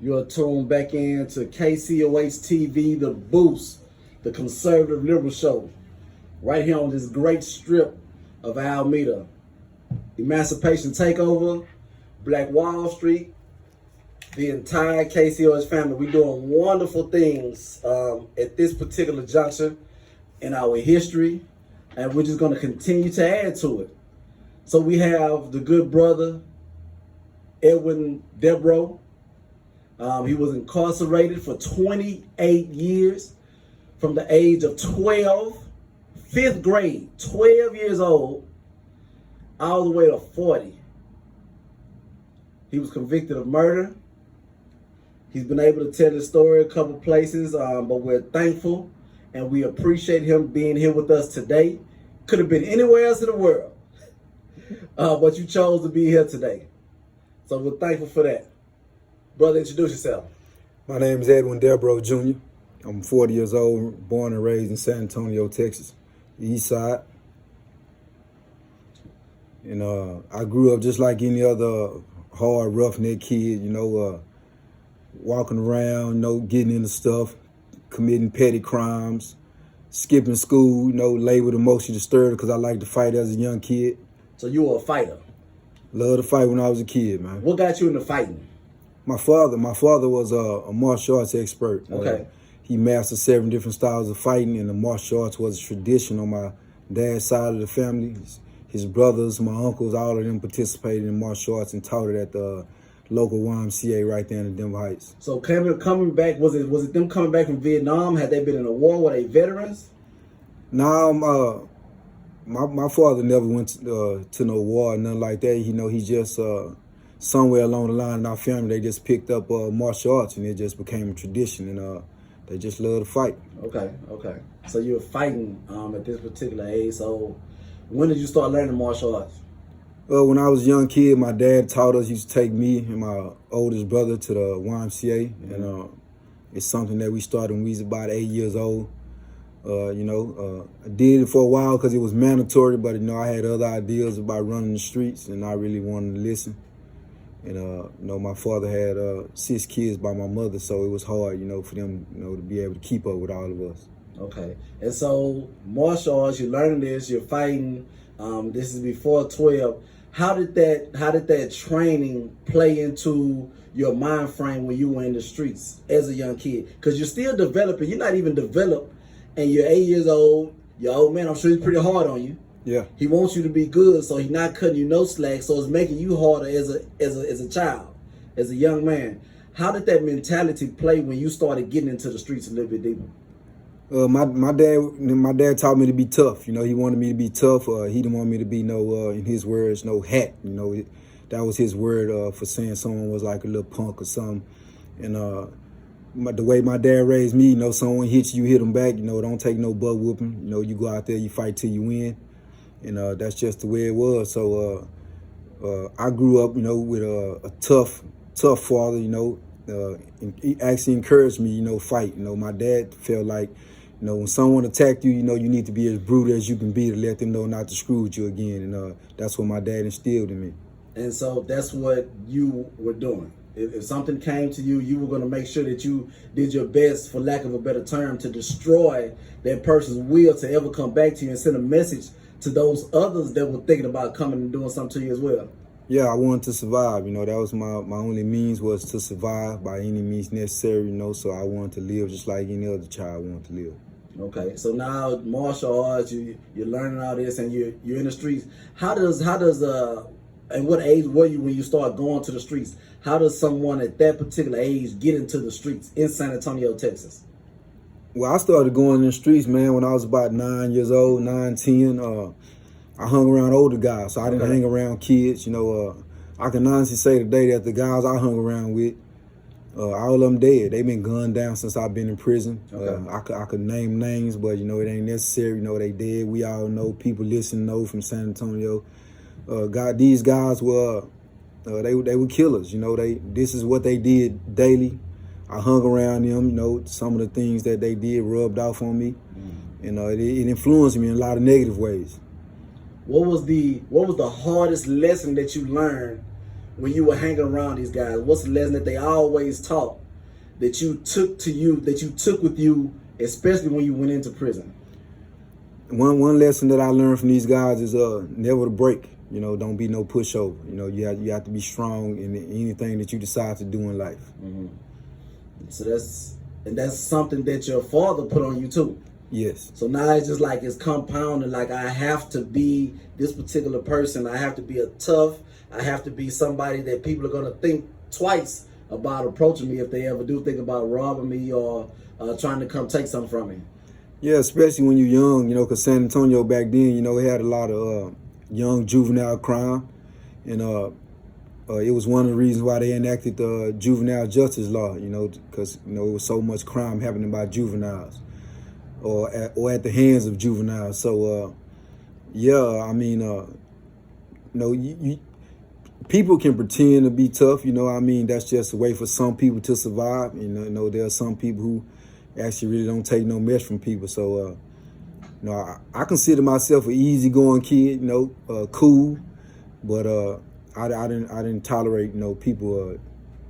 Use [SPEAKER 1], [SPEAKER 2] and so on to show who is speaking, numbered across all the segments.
[SPEAKER 1] You're tuned back in to KCOH TV The Boost, the conservative liberal show, right here on this great strip of Alameda. Emancipation Takeover, Black Wall Street, the entire KCOH family. We're doing wonderful things at this particular juncture in our history, and we're just going to continue to add to it. So we have the good brother, Edwin Debrow. He was incarcerated for 28 years from the age of 12, 5th grade, 12 years old, all the way to 40. He was convicted of murder. He's been able to tell his story a couple places, but we're thankful and we appreciate him being here with us today. Could have been anywhere else in the world, but you chose to be here today. So we're thankful for that. Brother, introduce yourself.
[SPEAKER 2] My name is Edwin Debrow, Jr. I'm 40 years old, born and raised in San Antonio, Texas, the East Side. And I grew up just like any other hard, roughneck kid, walking around, getting into stuff, committing petty crimes, skipping school, labeled emotionally disturbed because I liked to fight as a young kid.
[SPEAKER 1] So you were a fighter?
[SPEAKER 2] Loved to fight when I was a kid, man.
[SPEAKER 1] What got you into fighting?
[SPEAKER 2] My father was a martial arts expert.
[SPEAKER 1] Okay.
[SPEAKER 2] He mastered 7 different styles of fighting, and the martial arts was a tradition on my dad's side of the family. His brothers, my uncles, all of them participated in martial arts and taught it at the local YMCA right there in Denver Heights.
[SPEAKER 1] So coming back, was it them coming back from Vietnam? Had they been in a war? Were they veterans?
[SPEAKER 2] No, my father never went to no war or nothing like that. He just somewhere along the line in our family, they just picked up martial arts, and it just became a tradition, and they just love to fight.
[SPEAKER 1] Okay. So you were fighting at this particular age. So when did you start learning martial arts?
[SPEAKER 2] When I was a young kid, my dad taught us. He used to take me and my oldest brother to the YMCA, mm-hmm. and it's something that we started when we was about 8 years old. I did it for a while because it was mandatory, but I had other ideas about running the streets, and I really wanted to listen. And my father had 6 kids by my mother, so it was hard, for them, to be able to keep up with all of us.
[SPEAKER 1] Okay. And so martial arts, you're learning this, you're fighting. This is before 12. How did that training play into your mind frame when you were in the streets as a young kid? Because you're still developing. You're not even developed, and you're 8 years old. Your old man, I'm sure he's pretty hard on you.
[SPEAKER 2] Yeah.
[SPEAKER 1] He wants you to be good, so he's not cutting you no slack. So it's making you harder as a child, as a young man. How did that mentality play when you started getting into the streets a little bit deeper?
[SPEAKER 2] My dad taught me to be tough. He wanted me to be tough. He didn't want me to be in his words, no hat. That was his word for saying someone was like a little punk or something. And the way my dad raised me, someone hits you, hit them back. Don't take no butt whooping. You go out there, you fight till you win. And that's just the way it was. So I grew up, with a tough father. And he actually encouraged me, fight. My dad felt like, when someone attacked you, you need to be as brutal as you can be to let them know not to screw with you again. And that's what my dad instilled in me. And
[SPEAKER 1] so that's what you were doing. If something came to you, you were going to make sure that you did your best, for lack of a better term, to destroy that person's will to ever come back to you and send a message to those others that were thinking about coming and doing something to you as well.
[SPEAKER 2] Yeah, I wanted to survive. That was my only means, was to survive by any means necessary, so I wanted to live just like any other child wanted to live.
[SPEAKER 1] Okay, so now martial arts, you're learning all this, and you're in the streets. How does and what age were you when you started going to the streets? How does someone at that particular age get into the streets in San Antonio, Texas?
[SPEAKER 2] Well, I started going in the streets, man, when I was about 9 years old, 9, 10. I hung around older guys, so I didn't hang around kids. I can honestly say today that the guys I hung around with, all of them dead. They've been gunned down since I've been in prison.
[SPEAKER 1] Okay.
[SPEAKER 2] I could name names, but it ain't necessary. They dead. We all know, people listen know from San Antonio. These guys were, they were killers. This is what they did daily. I hung around them. Some of the things that they did rubbed off on me, and it influenced me in a lot of negative ways.
[SPEAKER 1] What was the hardest lesson that you learned when you were hanging around these guys? What's the lesson that they always taught that you took with you, especially when you went into prison?
[SPEAKER 2] One lesson that I learned from these guys is never to break. You know, don't be no pushover. You know, you have to be strong in anything that you decide to do in life.
[SPEAKER 1] Mm-hmm. So that's something that your father put on you too.
[SPEAKER 2] Yes.
[SPEAKER 1] So now it's just like it's compounded. Like, I have to be this particular person. I have to be a tough. I have to be somebody that people are gonna think twice about approaching me if they ever do think about robbing me or trying to come take something from me.
[SPEAKER 2] Yeah, especially when you're young. You know, because San Antonio back then, you know, it had a lot of young juvenile crime, and it was one of the reasons why they enacted the juvenile justice law. You know, because it was so much crime happening by juveniles, or at the hands of juveniles. So yeah, I mean, people can pretend to be tough. You know, I mean, that's just a way for some people to survive. You know, there are some people who actually really don't take no mess from people. So I consider myself an easygoing kid, cool, but I didn't tolerate, people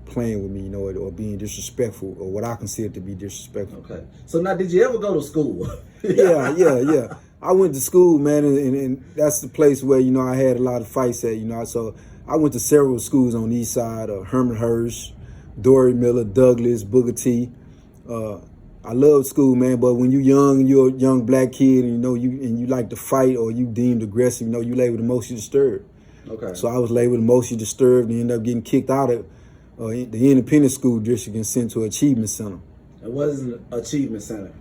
[SPEAKER 2] playing with me, or being disrespectful, or what I consider to be disrespectful.
[SPEAKER 1] Okay. So now, did you ever go to school?
[SPEAKER 2] Yeah. I went to school, man, and that's the place where, I had a lot of fights at, So I went to several schools on the east side, Herman Hirsch, Dory Miller, Douglas, Booker T. I love school, man, but when you're young and you're a young black kid and you like to fight, or you deemed aggressive, you labeled emotionally disturbed.
[SPEAKER 1] Okay.
[SPEAKER 2] So I was labeled emotionally disturbed and ended up getting kicked out of the independent school district and sent to Achievement Center.
[SPEAKER 1] And what is an Achievement Center?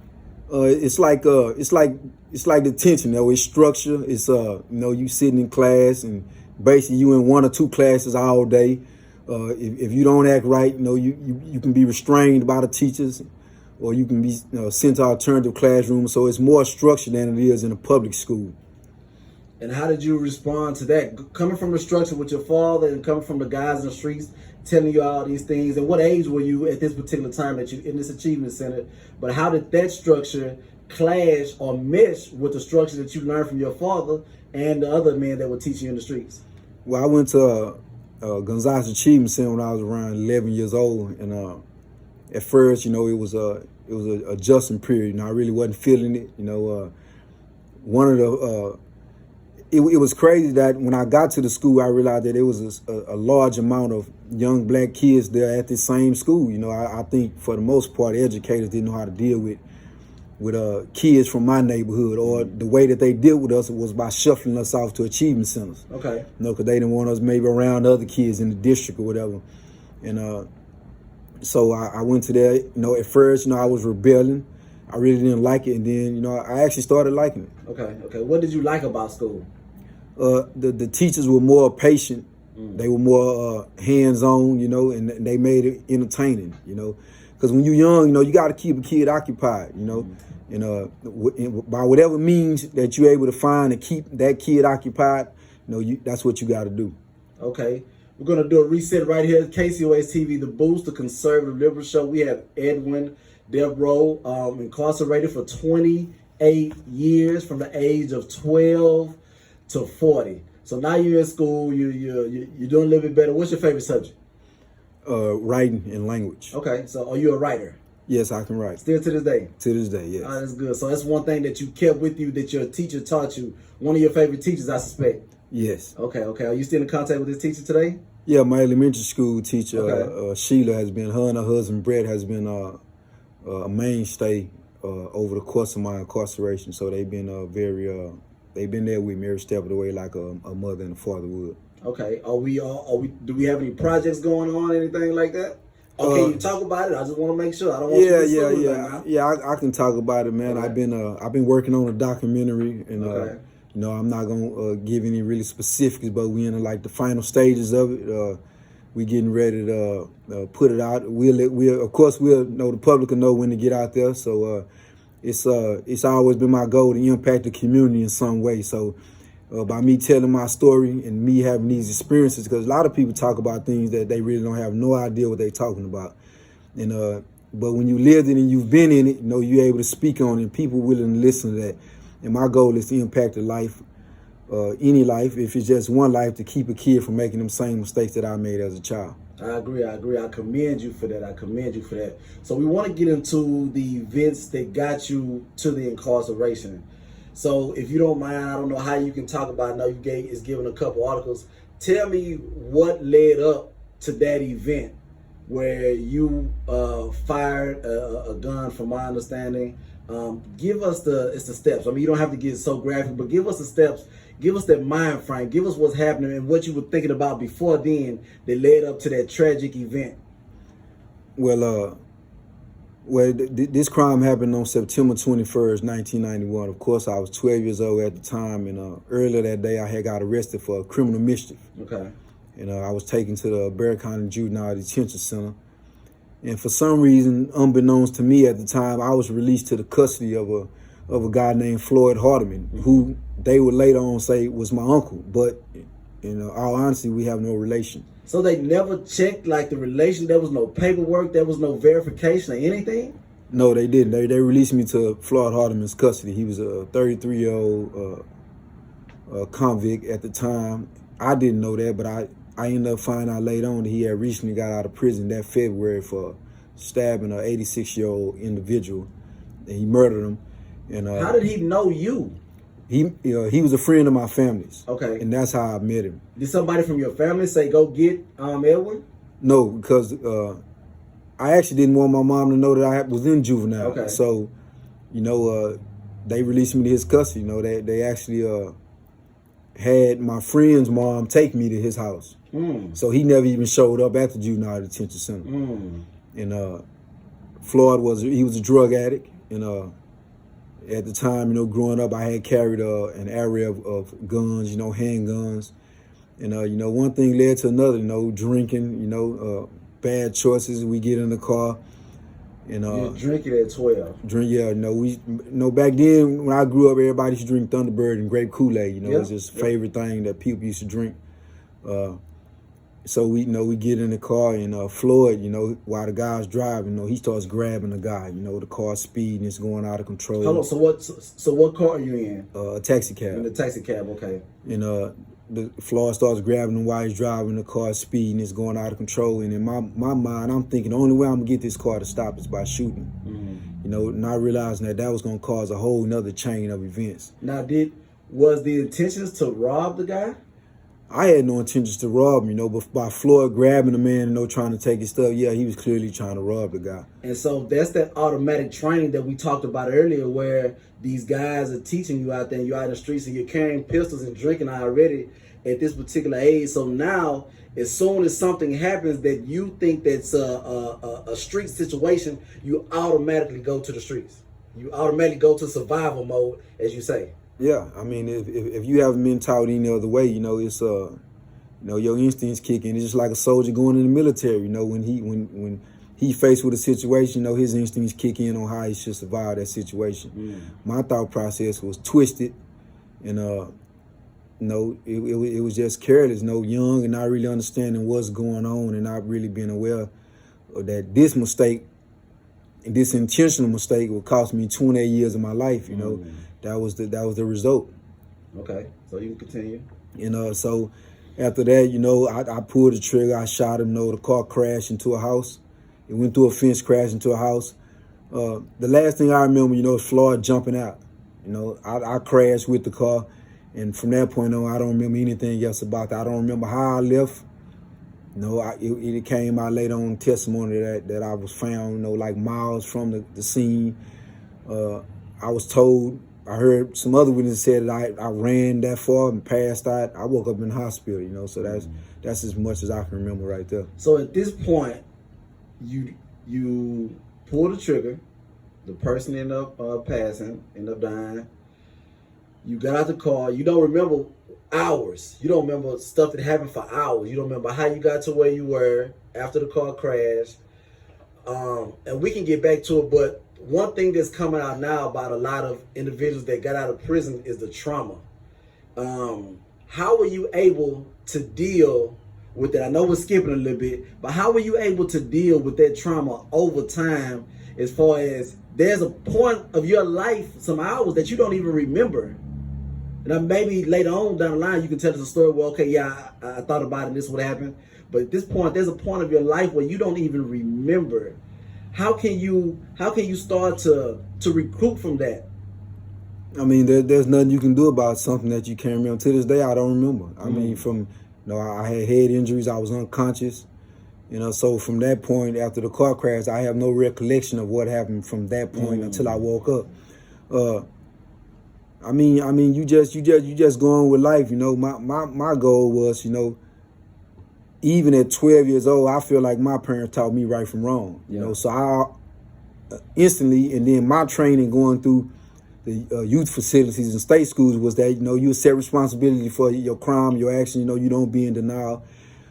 [SPEAKER 2] It's like detention. It's structure. It's you sitting in class and basically you in one or two classes all day. If you don't act right, you can be restrained by the teachers, or you can be sent to alternative classrooms. So it's more structured than it is in a public school.
[SPEAKER 1] And how did you respond to that? Coming from the structure with your father and coming from the guys in the streets telling you all these things, and what age were you at this particular time that you in this Achievement Center? But how did that structure clash or mesh with the structure that you learned from your father and the other men that were teaching you in the streets?
[SPEAKER 2] Well, I went to Gonzales Achievement Center when I was around 11 years old, and at first, it was a adjustment period. I really wasn't feeling it. One of the it was crazy that when I got to the school, I realized that there was a large amount of young black kids there at the same school. I think for the most part, educators didn't know how to deal with kids from my neighborhood, or the way that they dealt with us was by shuffling us off to achievement centers.
[SPEAKER 1] Okay.
[SPEAKER 2] Because they didn't want us maybe around other kids in the district or whatever. And so I went to there. At first, I was rebelling. I really didn't like it, and then I actually started liking it.
[SPEAKER 1] Okay. What did you like about school?
[SPEAKER 2] The teachers were more patient. They were more hands-on, and they made it entertaining, because when you're young, you got to keep a kid occupied, and by whatever means that you're able to find to keep that kid occupied, that's what you got to do.
[SPEAKER 1] Okay. We're going to do a reset right here. KCOH TV The Boost, the conservative liberal show. We have Edwin Debrow, incarcerated for 28 years from the age of 12 to 40. So now you're in school, you're doing a little bit better. What's your favorite subject?
[SPEAKER 2] Writing and language.
[SPEAKER 1] Okay, so are you a writer?
[SPEAKER 2] Yes, I can write.
[SPEAKER 1] Still to this day?
[SPEAKER 2] To this day, yes.
[SPEAKER 1] That's good. So that's one thing that you kept with you that your teacher taught you. One of your favorite teachers, I suspect.
[SPEAKER 2] Yes.
[SPEAKER 1] Okay. Are you still in contact with this teacher today?
[SPEAKER 2] Yeah, my elementary school teacher,
[SPEAKER 1] Okay.
[SPEAKER 2] Sheila, has been, her and her husband, Brett, has been a mainstay over the course of my incarceration. So they've been they've been there with me every step of the way, like a mother and a father would. Okay.
[SPEAKER 1] Do we have any projects going on, anything like that? Okay, you talk about it. I just want to make sure. I don't want you to
[SPEAKER 2] Yeah, I can talk about it, man.
[SPEAKER 1] Okay.
[SPEAKER 2] I've been working on a documentary, and
[SPEAKER 1] Okay.
[SPEAKER 2] I'm not gonna give any really specifics, but we in like the final stages of it. We getting ready to put it out. Of course we'll know, the public will know when to get out there. So it's always been my goal to impact the community in some way. So by me telling my story and me having these experiences, because a lot of people talk about things that they really don't have no idea what they're talking about. And but when you lived it and you've been in it, you're able to speak on it, and people willing to listen to that. And my goal is to impact the life any life, if it's just one life, to keep a kid from making them same mistakes that I made as a child.
[SPEAKER 1] I agree. I commend you for that. I commend you for that. So we want to get into the events that got you to the incarceration. So if you don't mind, I don't know how you can talk about it. I know you is given a couple articles. Tell me what led up to that event where you fired a gun, from my understanding. Give us the steps. I mean, you don't have to get so graphic, but give us the steps. Give us that mind frame. Give us what's happening and what you were thinking about before then that led up to that tragic event.
[SPEAKER 2] Well, this crime happened on September 21st, 1991. Of course, I was 12 years old at the time, and earlier that day, I had got arrested for criminal mischief.
[SPEAKER 1] Okay.
[SPEAKER 2] And I was taken to the Barry County Juvenile Detention Center. And for some reason, unbeknownst to me at the time, I was released to the custody of a guy named Floyd Hardeman, who they would later on say was my uncle. But in all honesty, we have no relation.
[SPEAKER 1] So they never checked like the relation? There was no paperwork? There was no verification or anything?
[SPEAKER 2] No, they didn't. They released me to Floyd Hardeman's custody. He was a 33-year-old convict at the time. I didn't know that, but I ended up finding out later on that he had recently got out of prison that February for stabbing an 86-year-old individual. And he murdered him. And
[SPEAKER 1] how did he know you?
[SPEAKER 2] He was a friend of my family's.
[SPEAKER 1] Okay.
[SPEAKER 2] And that's how I met him.
[SPEAKER 1] Did somebody from your family say, go get Edwin?
[SPEAKER 2] No, because I actually didn't want my mom to know that I was in juvenile.
[SPEAKER 1] Okay.
[SPEAKER 2] So, they released me to his custody. They actually had my friend's mom take me to his house. So he never even showed up at the juvenile detention center. And Floyd was a drug addict. And at the time, growing up, I had carried an array of guns, handguns. And, one thing led to another, drinking, bad choices. We get in the car. And
[SPEAKER 1] you're drinking at 12.
[SPEAKER 2] Back then when I grew up, everybody used to drink Thunderbird and grape Kool-Aid. It was just favorite thing that people used to drink. So we get in the car, and Floyd, while the guy's driving, he starts grabbing the guy. The car speeding, it's going out of control.
[SPEAKER 1] Hold on. So what car are you in?
[SPEAKER 2] A taxi cab.
[SPEAKER 1] In the taxi cab, okay.
[SPEAKER 2] And Floyd starts grabbing him while he's driving, the car speeding, it's going out of control. And in my mind, I'm thinking the only way I'm gonna get this car to stop is by shooting. Not realizing that was gonna cause a whole nother chain of events.
[SPEAKER 1] Now, was the intentions to rob the guy?
[SPEAKER 2] I had no intentions to rob him, but by Floyd grabbing the man and trying to take his stuff, he was clearly trying to rob the guy.
[SPEAKER 1] And so that's that automatic training that we talked about earlier, where these guys are teaching you out there and you're out in the streets and you're carrying pistols and drinking already at this particular age. So now, as soon as something happens that you think that's a street situation, you automatically go to the streets. You automatically go to survival mode, as you say.
[SPEAKER 2] Yeah, I mean, if you haven't been taught any other way, it's your instincts kick in. It's just like a soldier going in the military. When he faced with a situation, his instincts kick in on how he should survive that situation. My thought process was twisted, and it was just careless, young and not really understanding what's going on, and not really being aware of that this mistake, this intentional mistake, would cost me 28 years of my life. That was the result.
[SPEAKER 1] Okay, so you can continue.
[SPEAKER 2] So after that, I pulled the trigger. I shot him. The car crashed into a house. It went through a fence, crashed into a house. The last thing I remember, is Floyd jumping out. I crashed with the car, and from that point on, I don't remember anything else about that. I don't remember how I left. It came out later on testimony that I was found, like miles from the scene. I was told. I heard some other witnesses said that I ran that far and passed out. I woke up in the hospital, so that's as much as I can remember right there.
[SPEAKER 1] So at this point, you pull the trigger, the person ended up passing, ended up dying. You got out the car. You don't remember hours. You don't remember stuff that happened for hours. You don't remember how you got to where you were after the car crashed. And we can get back to it, but one thing that's coming out now about a lot of individuals that got out of prison is the trauma. How were you able to deal with that? I know we're skipping a little bit, but how were you able to deal with that trauma over time, as far as there's a point of your life, some hours that you don't even remember? And then maybe later on down the line, you can tell us a story. Well, okay, yeah, I thought about it. And this would happen. But at this point, there's a point of your life where you don't even remember. How can you start to recruit from that?
[SPEAKER 2] I mean, there's nothing you can do about something that you can't remember. To this day, I don't remember. I mean, I had head injuries. I was unconscious. So from that point, after the car crash, I have no recollection of what happened from that point until I woke up. I mean, you just go on with life. My goal was, even at 12 years old, I feel like my parents taught me right from wrong. So I instantly, and then my training going through the youth facilities and state schools was that, you accept responsibility for your crime, your action, you don't be in denial.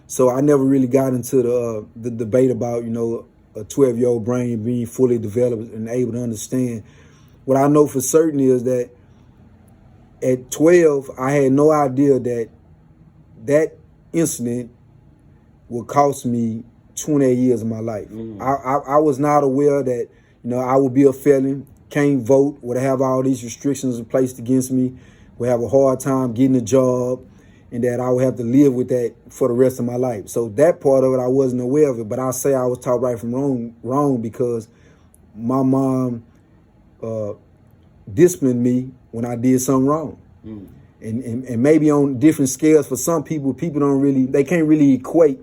[SPEAKER 2] So I never really got into the debate about, a 12-year-old brain being fully developed and able to understand. What I know for certain is that at 12, I had no idea that incident would cost me 28 years of my life. I was not aware that, I would be a felon, can't vote, would have all these restrictions placed against me, would have a hard time getting a job, and that I would have to live with that for the rest of my life. So that part of it, I wasn't aware of it. But I say I was taught right from wrong because my mom disciplined me when I did something wrong. And maybe on different scales for some people they can't really equate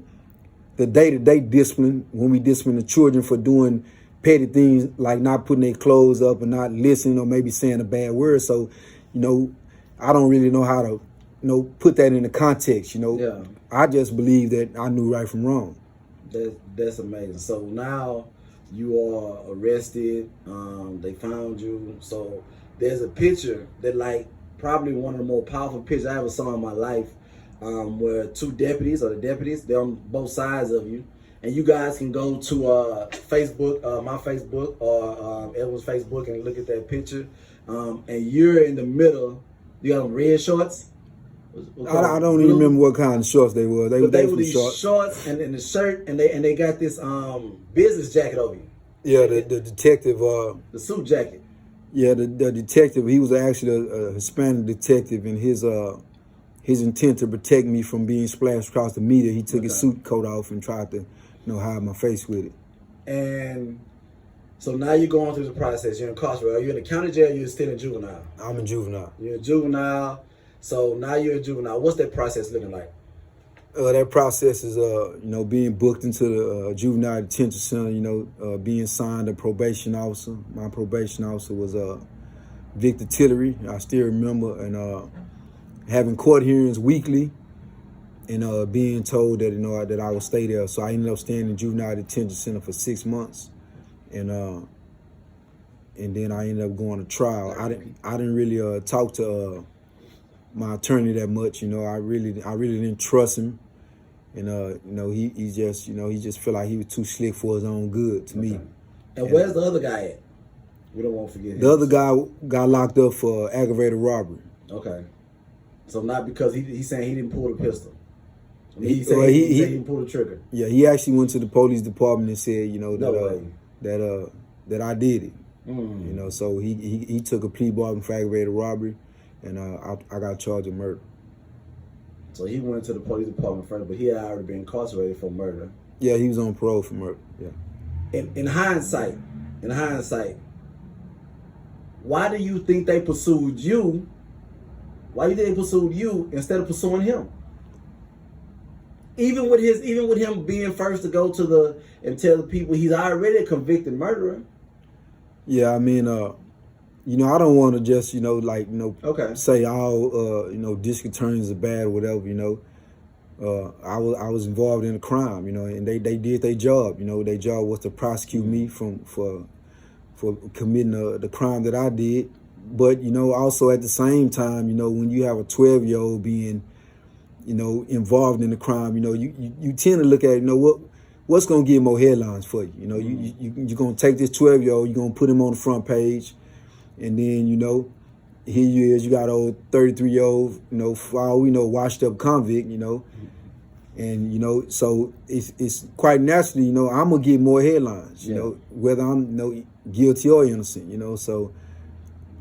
[SPEAKER 2] the day-to-day discipline when we discipline the children for doing petty things like not putting their clothes up and not listening or maybe saying a bad word. So, I don't really know how to, put that in the context,
[SPEAKER 1] Yeah.
[SPEAKER 2] I just believe that I knew right from wrong.
[SPEAKER 1] That's amazing. So now you are arrested. They found you. So there's a picture that probably one of the more powerful pictures I ever saw in my life, where two deputies, they're on both sides of you. And you guys can go to Facebook, my Facebook, or Edwin's Facebook, and look at that picture. And you're in the middle. You got on red shorts.
[SPEAKER 2] I don't even remember what kind of shorts they were. They were
[SPEAKER 1] these shorts and the shirt, and they got this business jacket over you.
[SPEAKER 2] Yeah, the detective.
[SPEAKER 1] The suit jacket.
[SPEAKER 2] Yeah, the detective. He was actually a Hispanic detective, and his intent to protect me from being splashed across the media, he took his suit coat off and tried to, hide my face with it.
[SPEAKER 1] And so now you're going through the process. You're incarcerated. Are you in the county jail? Or you're still in juvenile?
[SPEAKER 2] I'm in juvenile.
[SPEAKER 1] You're in juvenile. So now you're in juvenile. What's that process looking like?
[SPEAKER 2] That process is, being booked into the juvenile detention center. Being signed a probation officer. My probation officer was Victor Tillery. I still remember, and having court hearings weekly, and being told that that I would stay there. So I ended up staying in juvenile detention center for 6 months, and then I ended up going to trial. I didn't really talk to my attorney that much. I really didn't trust him, and he just felt like he was too slick for his own good to me.
[SPEAKER 1] And where's the other guy at? We don't want to forget him.
[SPEAKER 2] The other guy got locked up for aggravated robbery.
[SPEAKER 1] Okay. So not because he's saying he didn't pull the pistol. He
[SPEAKER 2] said
[SPEAKER 1] he didn't pull the trigger.
[SPEAKER 2] Yeah, he actually went to the police department and said, that I did it. So he took a plea bargain for aggravated robbery, and I got charged with murder.
[SPEAKER 1] So he went to the police department first, but he had already been incarcerated for murder.
[SPEAKER 2] Yeah, he was on parole for murder. Yeah.
[SPEAKER 1] In hindsight, why do you think they pursued you? Why do you think they pursued you instead of pursuing him? Even with him being first to go to and tell the people he's already a convicted murderer.
[SPEAKER 2] Yeah, I mean, I don't want to just, say all, district attorneys are bad or whatever, I was involved in a crime, and they did their job. Their job was to prosecute me for committing the crime that I did. But, also at the same time, when you have a 12-year-old being, involved in the crime, you tend to look at, what's going to get more headlines for you? You're going to take this 12-year-old, you're going to put him on the front page, and then, here you is, you got old 33-year-old, for all we know, washed up convict, and, so it's quite naturally, I'm going to get more headlines, whether I'm, guilty or innocent, so,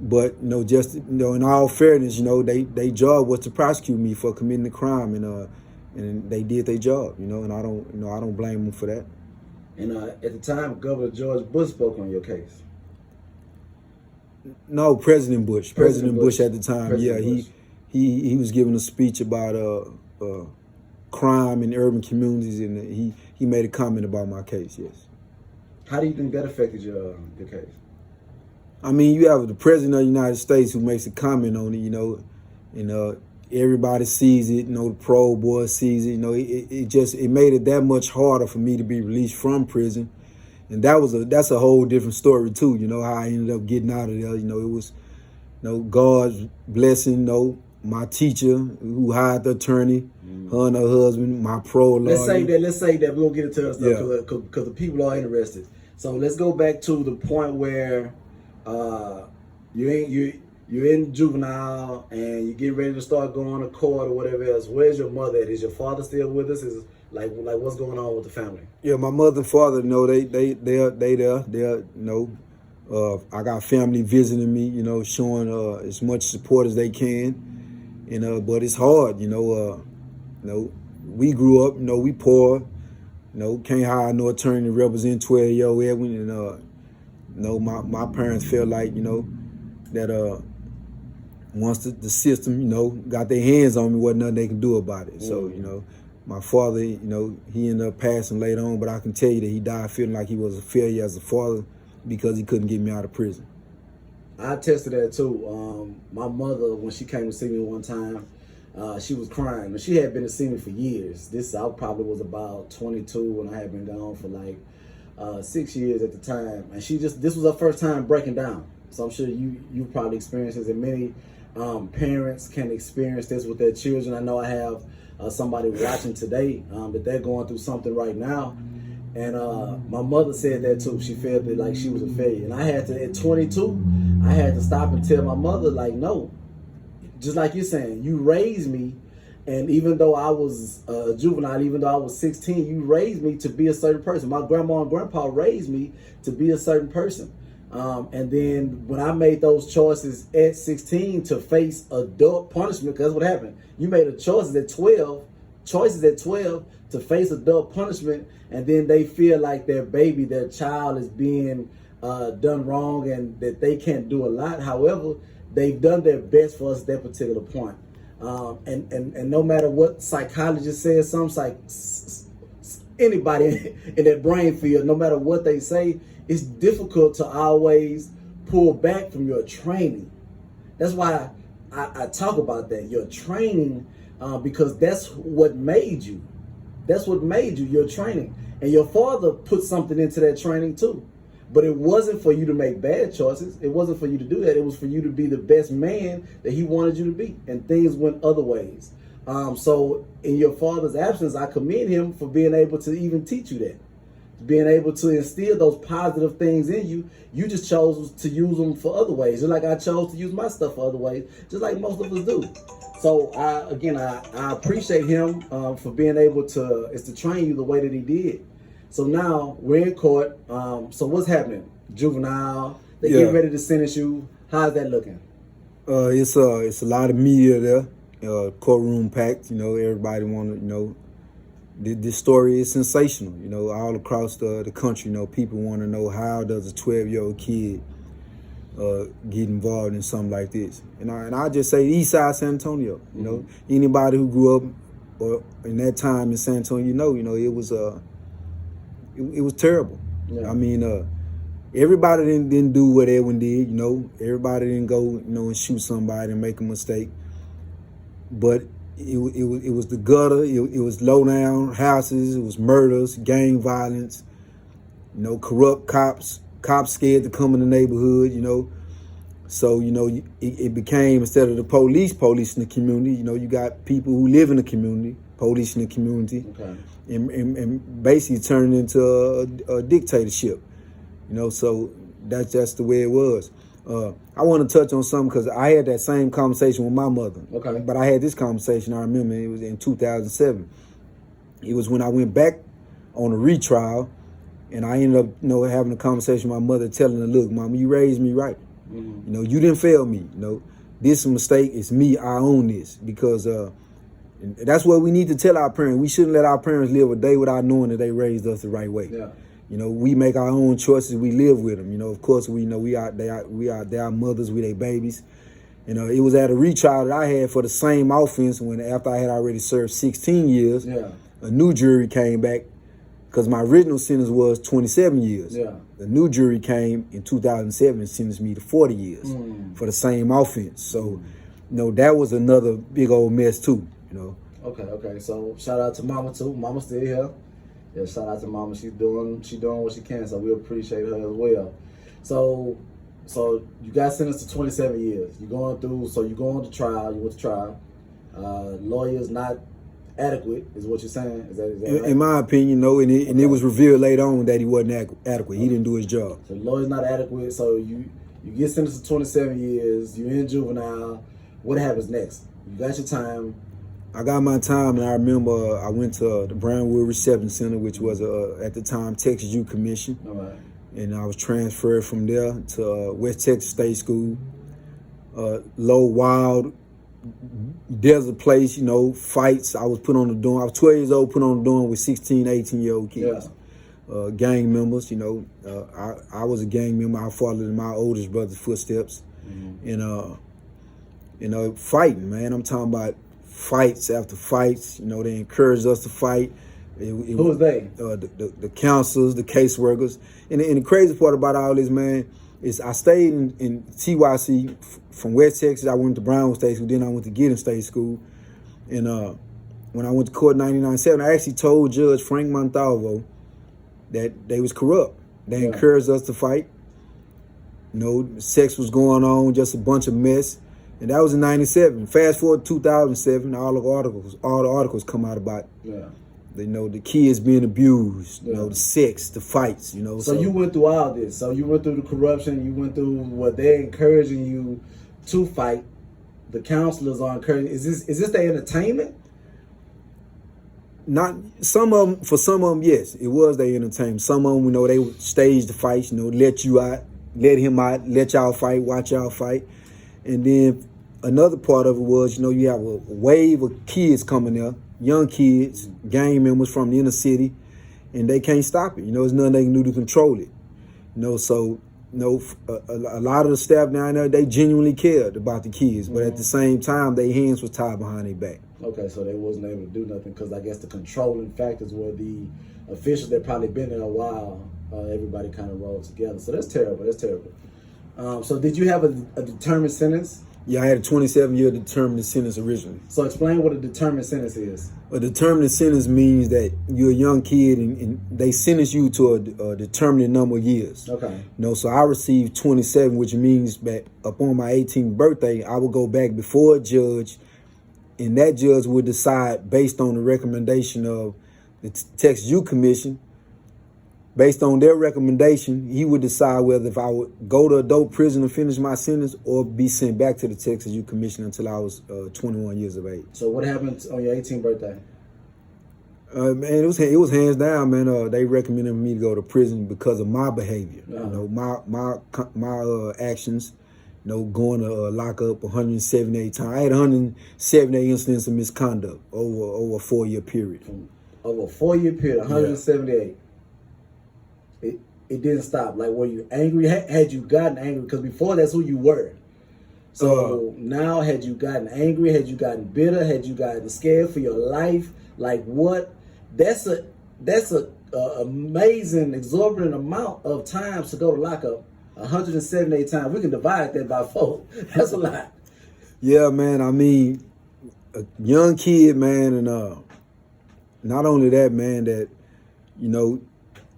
[SPEAKER 2] But just in all fairness, they job was to prosecute me for committing the crime, and they did their job, and I don't blame them for that.
[SPEAKER 1] And at the time, Governor George Bush spoke on your case.
[SPEAKER 2] No, President Bush. President Bush at the time.
[SPEAKER 1] President Bush.
[SPEAKER 2] He was giving a speech about crime in urban communities, and he made a comment about my case. Yes.
[SPEAKER 1] How do you think that affected your case?
[SPEAKER 2] I mean, you have the President of the United States who makes a comment on it, and everybody sees it. The parole board sees it. It made it that much harder for me to be released from prison, and that's a whole different story too. How I ended up getting out of there. It was, God's blessing. My teacher who hired the attorney, her and her husband, my parole lawyer.
[SPEAKER 1] Let's say that we're gonna get into that stuff because the people are interested. So let's go back to the point where you're in juvenile and you get ready to start going to court or whatever else. Where's your mother at? Is your father still with us? Is like what's going on with the family?
[SPEAKER 2] Yeah, my mother and father, they're there. I got family visiting me, showing as much support as they can. But it's hard, we grew up, we poor, can't hire no attorney to represent 12-year-old Edwin, and my parents felt like, that once the system, got their hands on me, wasn't nothing they can do about it. So, my father, he ended up passing later on, but I can tell you that he died feeling like he was a failure as a father because he couldn't get me out of prison.
[SPEAKER 1] I attested that too. My mother, when she came to see me one time, she was crying. And she had been to see me for years. I probably was about 22 when I had been gone for like 6 years at the time. And this was her first time breaking down. So I'm sure you probably experienced this, and many parents can experience this with their children. I know I have somebody watching today that they're going through something right now. And my mother said that too. She felt that like she was a failure. And I had to, at 22, I had to stop and tell my mother, like, no. Just like you're saying, you raised me. And even though I was a juvenile, even though I was 16, you raised me to be a certain person. My grandma and grandpa raised me to be a certain person. And then when I made those choices at 16 to face adult punishment, because that's what happened. You made a choices at 12 to face adult punishment, and then they feel like their child is being done wrong and that they can't do a lot. However, they've done their best for us at that particular point. And no matter what psychologist says, anybody in that brain field, no matter what they say, it's difficult to always pull back from your training. That's why I talk about that, your training, because that's what made you. That's what made you, your training. And your father put something into that training too. But it wasn't for you to make bad choices. It wasn't for you to do that. It was for you to be the best man that he wanted you to be. And things went other ways. So in your father's absence, I commend him for being able to even teach you that. Being able to instill those positive things in you. You just chose to use them for other ways. Just like I chose to use my stuff for other ways. Just like most of us do. So I appreciate him for being able to train you the way that he did. So now we're in court. So what's happening? Juvenile. They get ready to sentence you. How's that looking?
[SPEAKER 2] It's a lot of media there. Courtroom packed. Everybody want to. This story is sensational. All across the country. People want to know, how does a 12-year-old kid get involved in something like this? And I just say East Side San Antonio. Anybody who grew up or in that time in San Antonio, it was terrible. Yeah. I mean, everybody didn't do what Edwin did. Everybody didn't go and shoot somebody and make a mistake. But it was the gutter. It was low down houses. It was murders, gang violence. Corrupt cops scared to come in the neighborhood. So it became, instead of the police in the community, you got people who live in the community, police in the community.
[SPEAKER 1] Okay.
[SPEAKER 2] And basically turning into a dictatorship. So that's just the way it was. I want to touch on something because I had that same conversation with my mother.
[SPEAKER 1] Okay.
[SPEAKER 2] But I had this conversation, I remember, it was in 2007. It was when I went back on a retrial, and I ended up, having a conversation with my mother, telling her, look, Mama, you raised me right. You know, you didn't fail me. You know, this is a mistake. It's me. I own this because that's what we need to tell our parents. We shouldn't let our parents live a day without knowing that they raised us the right way.
[SPEAKER 1] Yeah.
[SPEAKER 2] You know, we make our own choices. We live with them. You know, of course, we know they are mothers. We their babies. You know, it was at a retrial that I had for the same offense after I had already served 16 years.
[SPEAKER 1] Yeah.
[SPEAKER 2] A new jury came back because my original sentence was 27 years.
[SPEAKER 1] Yeah.
[SPEAKER 2] The new jury came in 2007 and sentenced me to 40 years for the same offense. So, you know, that was another big old mess too. You know.
[SPEAKER 1] Okay. So shout out to Mama too. Mama's still here. Yeah, shout out to Mama. She's doing what she can. So we appreciate her as well. So you got sentenced to 27 years. You're going to trial. You went to trial. Lawyer's not adequate, is what you're saying. Is that right?
[SPEAKER 2] In my opinion, no. And it was revealed later on that he wasn't adequate. He didn't do his job.
[SPEAKER 1] So the lawyer's not adequate. So you get sentenced to 27 years. You're in juvenile. What happens next? You got your time.
[SPEAKER 2] I got my time, and I remember I went to the Brownwood Reception Center, which was at the time Texas Youth Commission.
[SPEAKER 1] All right.
[SPEAKER 2] And I was transferred from there to West Texas State School. Low, wild, desert place, you know, fights. I was put on the dorm. I was 12 years old, put on the dorm with 16, 18-year-old kids. Yeah. Gang members, you know. I was a gang member. I followed in my oldest brother's footsteps. And, you know, fighting, man. I'm talking about fights after fights. You know, they encouraged us to fight.
[SPEAKER 1] Who was they?
[SPEAKER 2] The counselors, the caseworkers. And the crazy part about all this, man, is I stayed in TYC from West Texas. I went to Brownwood State School, then I went to Giddens State School. And when I went to court in 1997, I actually told Judge Frank Montalvo that they was corrupt. They encouraged us to fight. You know, sex was going on, just a bunch of mess. And that was in 97. Fast forward to 2007, all the articles come out about you know, the kids being abused, you know, the sex, the fights, you know.
[SPEAKER 1] So you went through all this. So you went through the corruption. You went through what they're encouraging you to fight. The counselors are encouraging. Is this their entertainment?
[SPEAKER 2] Not some of them. For some of them, yes, it was their entertainment. Some of them, you know, they would stage the fights. You know, let you out, let him out, let y'all fight, watch y'all fight, and then another part of it was, you know, you have a wave of kids coming there. Young kids, gang members from the inner city, and they can't stop it. You know, there's nothing they can do to control it. You know, so, you know, a lot of the staff down there, they genuinely cared about the kids, but at the same time, their hands were tied behind their back. Okay, so they wasn't able to do nothing because I guess the controlling factors were the officials that probably been there a while. Everybody kind of rolled together. So that's terrible. That's terrible. So did you have a determined sentence? Yeah, I had a 27-year determined sentence originally. So explain what a determined sentence is. A determined sentence means that you're a young kid and they sentence you to a determined number of years. Okay. You know, so I received 27, which means that upon my 18th birthday, I would go back before a judge, and that judge would decide based on the recommendation of the Texas Youth Commission. Based on their recommendation, he would decide whether if I would go to adult prison and finish my sentence or be sent back to the Texas Youth Commission until I was 21 years of age. So what happened on your 18th birthday? Man, it was hands down, man. They recommended me to go to prison because of my behavior. You know, my actions. You know, going to lock up 178 times. I had 178 incidents of misconduct over a 4-year period. Over a 4-year period, 178. Yeah. It didn't stop. Like, were you angry? Had you gotten angry? Because before, that's who you were. So now, had you gotten angry? Had you gotten bitter? Had you gotten scared for your life? Like, what? That's a amazing, exorbitant amount of times to go to lockup. 178 times. We can divide that by 4. That's a lot. Yeah, man. I mean, a young kid, man, and not only that, man, that, you know,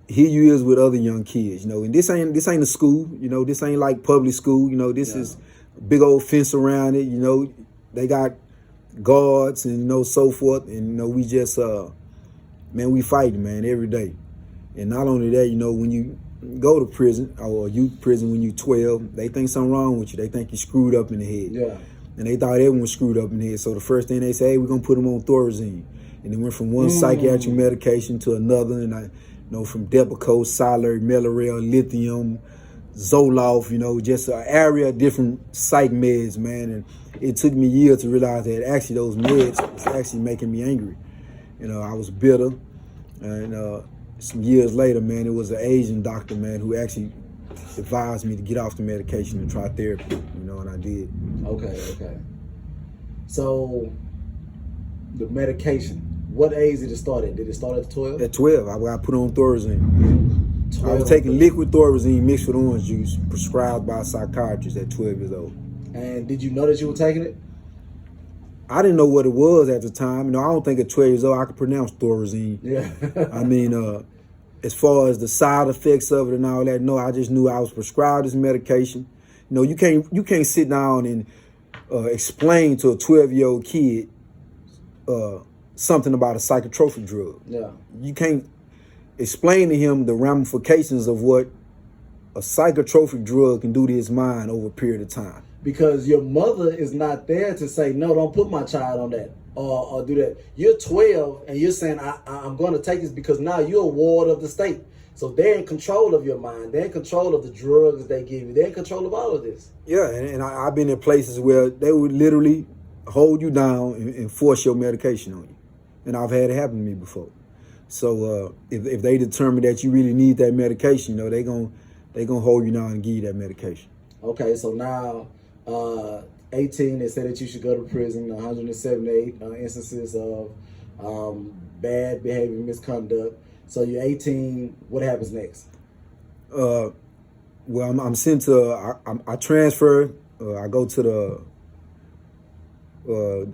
[SPEAKER 2] here you is with other young kids, you know, and this ain't a school, you know, this ain't like public school, you know, this is a big old fence around it, you know, they got guards and, you know, so forth, and, you know, we just, man, we fighting, man, every day. And not only that, you know, when you go to prison or youth prison when you're 12, they think something wrong with you. They think you screwed up in the head. Yeah. And they thought everyone was screwed up in the head. So the first thing they say, hey, we're going to put them on Thorazine. And they went from one psychiatric medication to another, and I, you know, from Depakote, Solary, Melorel, lithium, Zoloft, you know, just an area of different psych meds, man. And it took me years to realize that actually those meds was actually making me angry. You know, I was bitter. And some years later, man, it was an Asian doctor, man, who actually advised me to get off the medication and try therapy, you know, and I did.
[SPEAKER 1] Okay. So, the medication, what age did it start at? Did it start at 12?
[SPEAKER 2] At 12, I put on Thorazine. I was taking liquid Thorazine mixed with orange juice prescribed by a psychiatrist at 12 years old.
[SPEAKER 1] And did you know that you were taking it?
[SPEAKER 2] I didn't know what it was at the time. You know, I don't think at 12 years old I could pronounce Thorazine.
[SPEAKER 1] Yeah.
[SPEAKER 2] I mean, as far as the side effects of it and all that, no, I just knew I was prescribed this medication. You know, you can't sit down and explain to a 12-year-old kid something about a psychotropic drug.
[SPEAKER 1] Yeah.
[SPEAKER 2] You can't explain to him the ramifications of what a psychotropic drug can do to his mind over a period of time.
[SPEAKER 1] Because your mother is not there to say, no, don't put my child on that or do that. You're 12 and you're saying, I'm going to take this because now you're a ward of the state. So they're in control of your mind. They're in control of the drugs they give you. They're in control of all of this.
[SPEAKER 2] Yeah, and I've been in places where they would literally hold you down and force your medication on you. And I've had it happen to me before. So if they determine that you really need that medication, you know, they gonna hold you down and give you that medication.
[SPEAKER 1] Okay, so now 18, they said that you should go to prison. 178 instances of bad behavior, misconduct. So you're 18. What happens next?
[SPEAKER 2] Well, I'm sent to. I transfer. I go to the.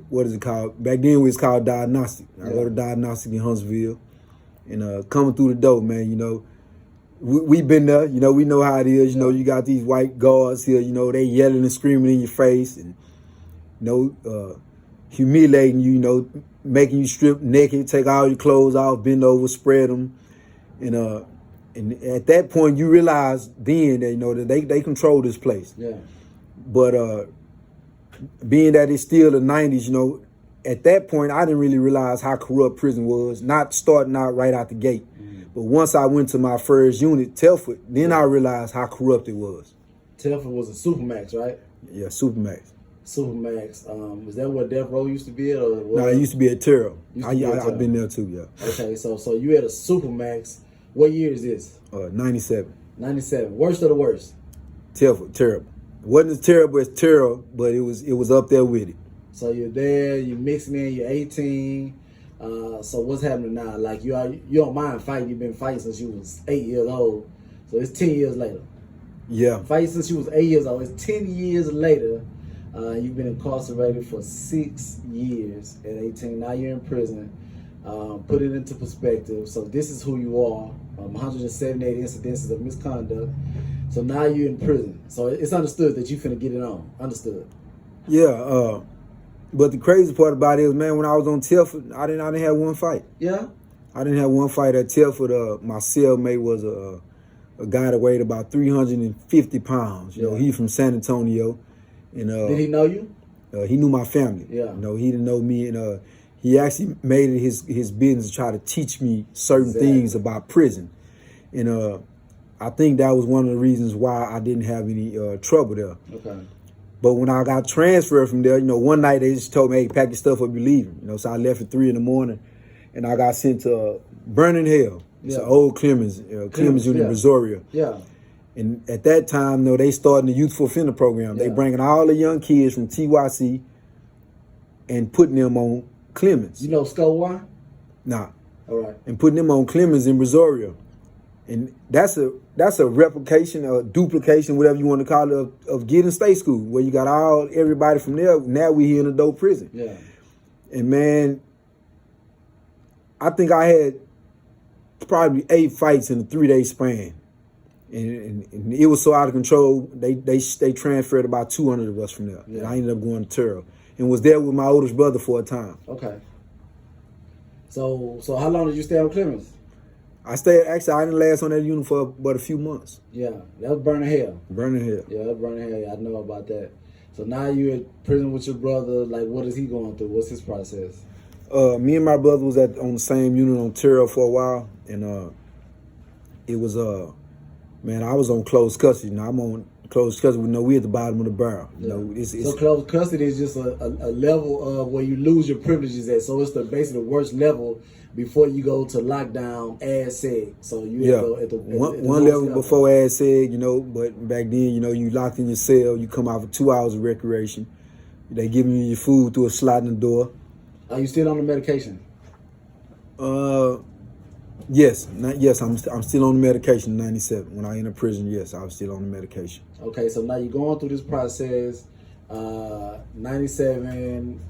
[SPEAKER 2] What is it called? Back then it was called diagnostic. I go to diagnostic in Huntsville, and coming through the door, man. You know, we been there. You know, we know how it is. You know, you got these white guards here. You know, they yelling and screaming in your face, and you know, humiliating you. You know, making you strip naked, take all your clothes off, bend over, spread them, and at that point you realize then that, you know, that they control this place.
[SPEAKER 1] Yeah.
[SPEAKER 2] But being that it's still the 90s, you know, at that point I didn't really realize how corrupt prison was, not starting out right out the gate. But once I went to my first unit, Telford, then I realized how corrupt it was.
[SPEAKER 1] Telford was a Supermax, right?
[SPEAKER 2] Yeah, Supermax.
[SPEAKER 1] Supermax. Was that where Debrow used to be at? Or
[SPEAKER 2] No, it used to be at Terrell. I've been there too, yeah.
[SPEAKER 1] Okay, so you had a Supermax. What year is this?
[SPEAKER 2] 97.
[SPEAKER 1] 97. Worst of the worst?
[SPEAKER 2] Telford, terrible. It wasn't as terrible as Terrell, but it was up there with it.
[SPEAKER 1] So you're there, you're mixing in, you're 18. So what's happening now? Like you don't mind fighting. You've been fighting since you was 8 years old. So it's 10 years later.
[SPEAKER 2] Yeah.
[SPEAKER 1] Fighting since you was 8 years old. It's 10 years later. You've been incarcerated for 6 years at 18. Now you're in prison. Put it into perspective. So this is who you are. 178 incidences of misconduct. So now you're in prison. So it's understood that you finna get it on. Understood.
[SPEAKER 2] Yeah. But the crazy part about it is, man, when I was on Telford, I didn't have one fight.
[SPEAKER 1] Yeah.
[SPEAKER 2] I didn't have one fight at Telford. My cellmate was a guy that weighed about 350 pounds. You know, he from San Antonio. And
[SPEAKER 1] did he know you?
[SPEAKER 2] He knew my family.
[SPEAKER 1] Yeah.
[SPEAKER 2] You know, he didn't know me, and he actually made it his business to try to teach me certain things about prison. And I think that was one of the reasons why I didn't have any trouble there.
[SPEAKER 1] Okay.
[SPEAKER 2] But when I got transferred from there, you know, one night they just told me, hey, pack your stuff up, you're leaving. You know, so I left at 3 a.m, and I got sent to Burning Hell. It's an old Clemens unit in Missouri.
[SPEAKER 1] Yeah.
[SPEAKER 2] And at that time, you know, they started the youthful offender program. They bringing all the young kids from TYC and putting them on Clemens.
[SPEAKER 1] You know Skull One?
[SPEAKER 2] Nah.
[SPEAKER 1] All right.
[SPEAKER 2] And putting them on Clemens in Missouri. And that's a replication or duplication, whatever you want to call it, of Getting State School, where you got everybody from there. Now we here in adult prison.
[SPEAKER 1] Yeah.
[SPEAKER 2] And man, I think I had probably 8 fights in a 3-day span. And it was so out of control, they transferred about 200 of us from there. Yeah. And I ended up going to Terrell and was there with my oldest brother for a time.
[SPEAKER 1] Okay. So how long did you stay on Clemens?
[SPEAKER 2] I didn't last on that unit for but a few months.
[SPEAKER 1] Yeah, that was Burning Hell.
[SPEAKER 2] Burning Hell.
[SPEAKER 1] Yeah, that's Burning Hell. Yeah, I know about that. So now you're in prison with your brother. Like, what is he going through? What's his process?
[SPEAKER 2] Me and my brother was on the same unit on Terrell for a while, and it was Man, I was on closed custody. You know, I'm on closed custody. We at the bottom of the barrel. You know, it's
[SPEAKER 1] so closed custody is just a level of where you lose your privileges at. So it's basically the worst level before you go to lockdown, as said. So you at the
[SPEAKER 2] one level before as said, you know, but back then, you know, you locked in your cell, you come out for 2 hours of recreation. They giving you your food through a sliding door.
[SPEAKER 1] Are you still on the medication?
[SPEAKER 2] Yes, I'm still on the medication in 97. When I entered prison, yes, I was still on the medication.
[SPEAKER 1] Okay, so now you're going through this process, 97,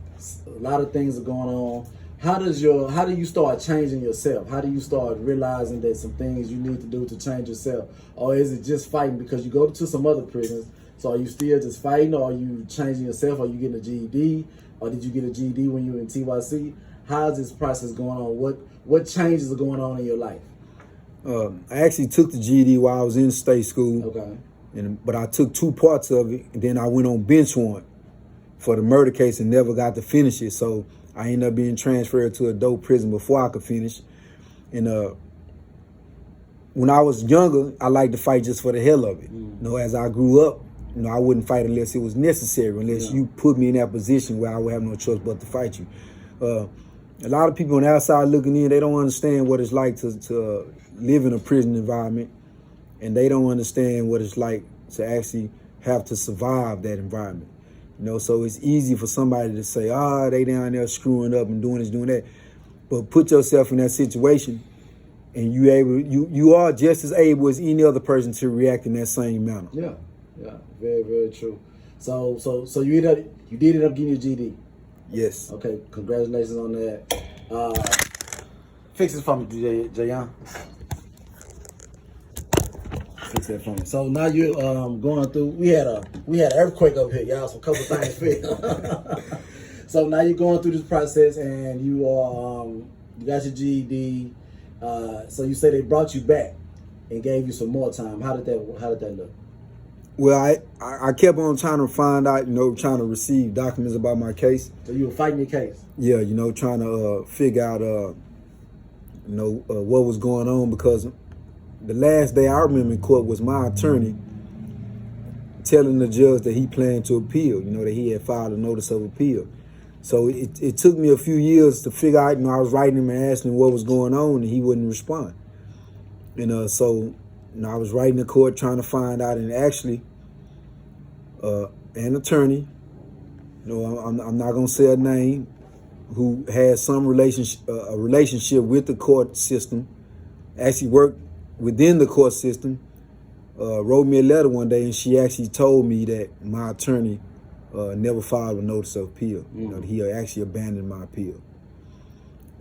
[SPEAKER 1] a lot of things are going on. How do you start changing yourself? How do you start realizing that some things you need to do to change yourself? Or is it just fighting? Because you go to some other prisons, so are you still just fighting, or are you changing yourself? Are you getting a GED? Or did you get a GED when you were in TYC? How's this process going on? What changes are going on in your life?
[SPEAKER 2] I actually took the GED while I was in state school.
[SPEAKER 1] Okay.
[SPEAKER 2] But I took 2 parts of it, and then I went on bench warrant for the murder case and never got to finish it. So I ended up being transferred to adult prison before I could finish. And when I was younger, I liked to fight just for the hell of it. You know, as I grew up, you know, I wouldn't fight unless it was necessary, unless you put me in that position where I would have no choice but to fight you. A lot of people on the outside looking in, they don't understand what it's like to live in a prison environment, and they don't understand what it's like to actually have to survive that environment. You know, so it's easy for somebody to say, they down there screwing up and doing this, doing that. But put yourself in that situation, and you are just as able as any other person to react in that same manner.
[SPEAKER 1] Yeah, very, very true. So you did end up getting your GD.
[SPEAKER 2] Yes.
[SPEAKER 1] Okay, congratulations on that. Fix it for me, Jayon. Fix that for me. So now you're going through. We had an earthquake up here, y'all. So a couple things fixed. So now you're going through this process, and you got your GED. So you say they brought you back and gave you some more time. How did that look?
[SPEAKER 2] Well, I kept on trying to find out, you know, trying to receive documents about my case.
[SPEAKER 1] So you were fighting your case?
[SPEAKER 2] Yeah, you know, trying to figure out, what was going on, because the last day I remember in court was my attorney telling the judge that he planned to appeal, you know, that he had filed a notice of appeal. So it took me a few years to figure out, you know, I was writing him and asking him what was going on, and he wouldn't respond. And so, you know, I was writing the court trying to find out, and actually, an attorney, you know, I'm not gonna say a name, who had some relationship with the court system, actually worked within the court system, wrote me a letter one day, and she actually told me that my attorney never filed a notice of appeal. You know, he actually abandoned my appeal.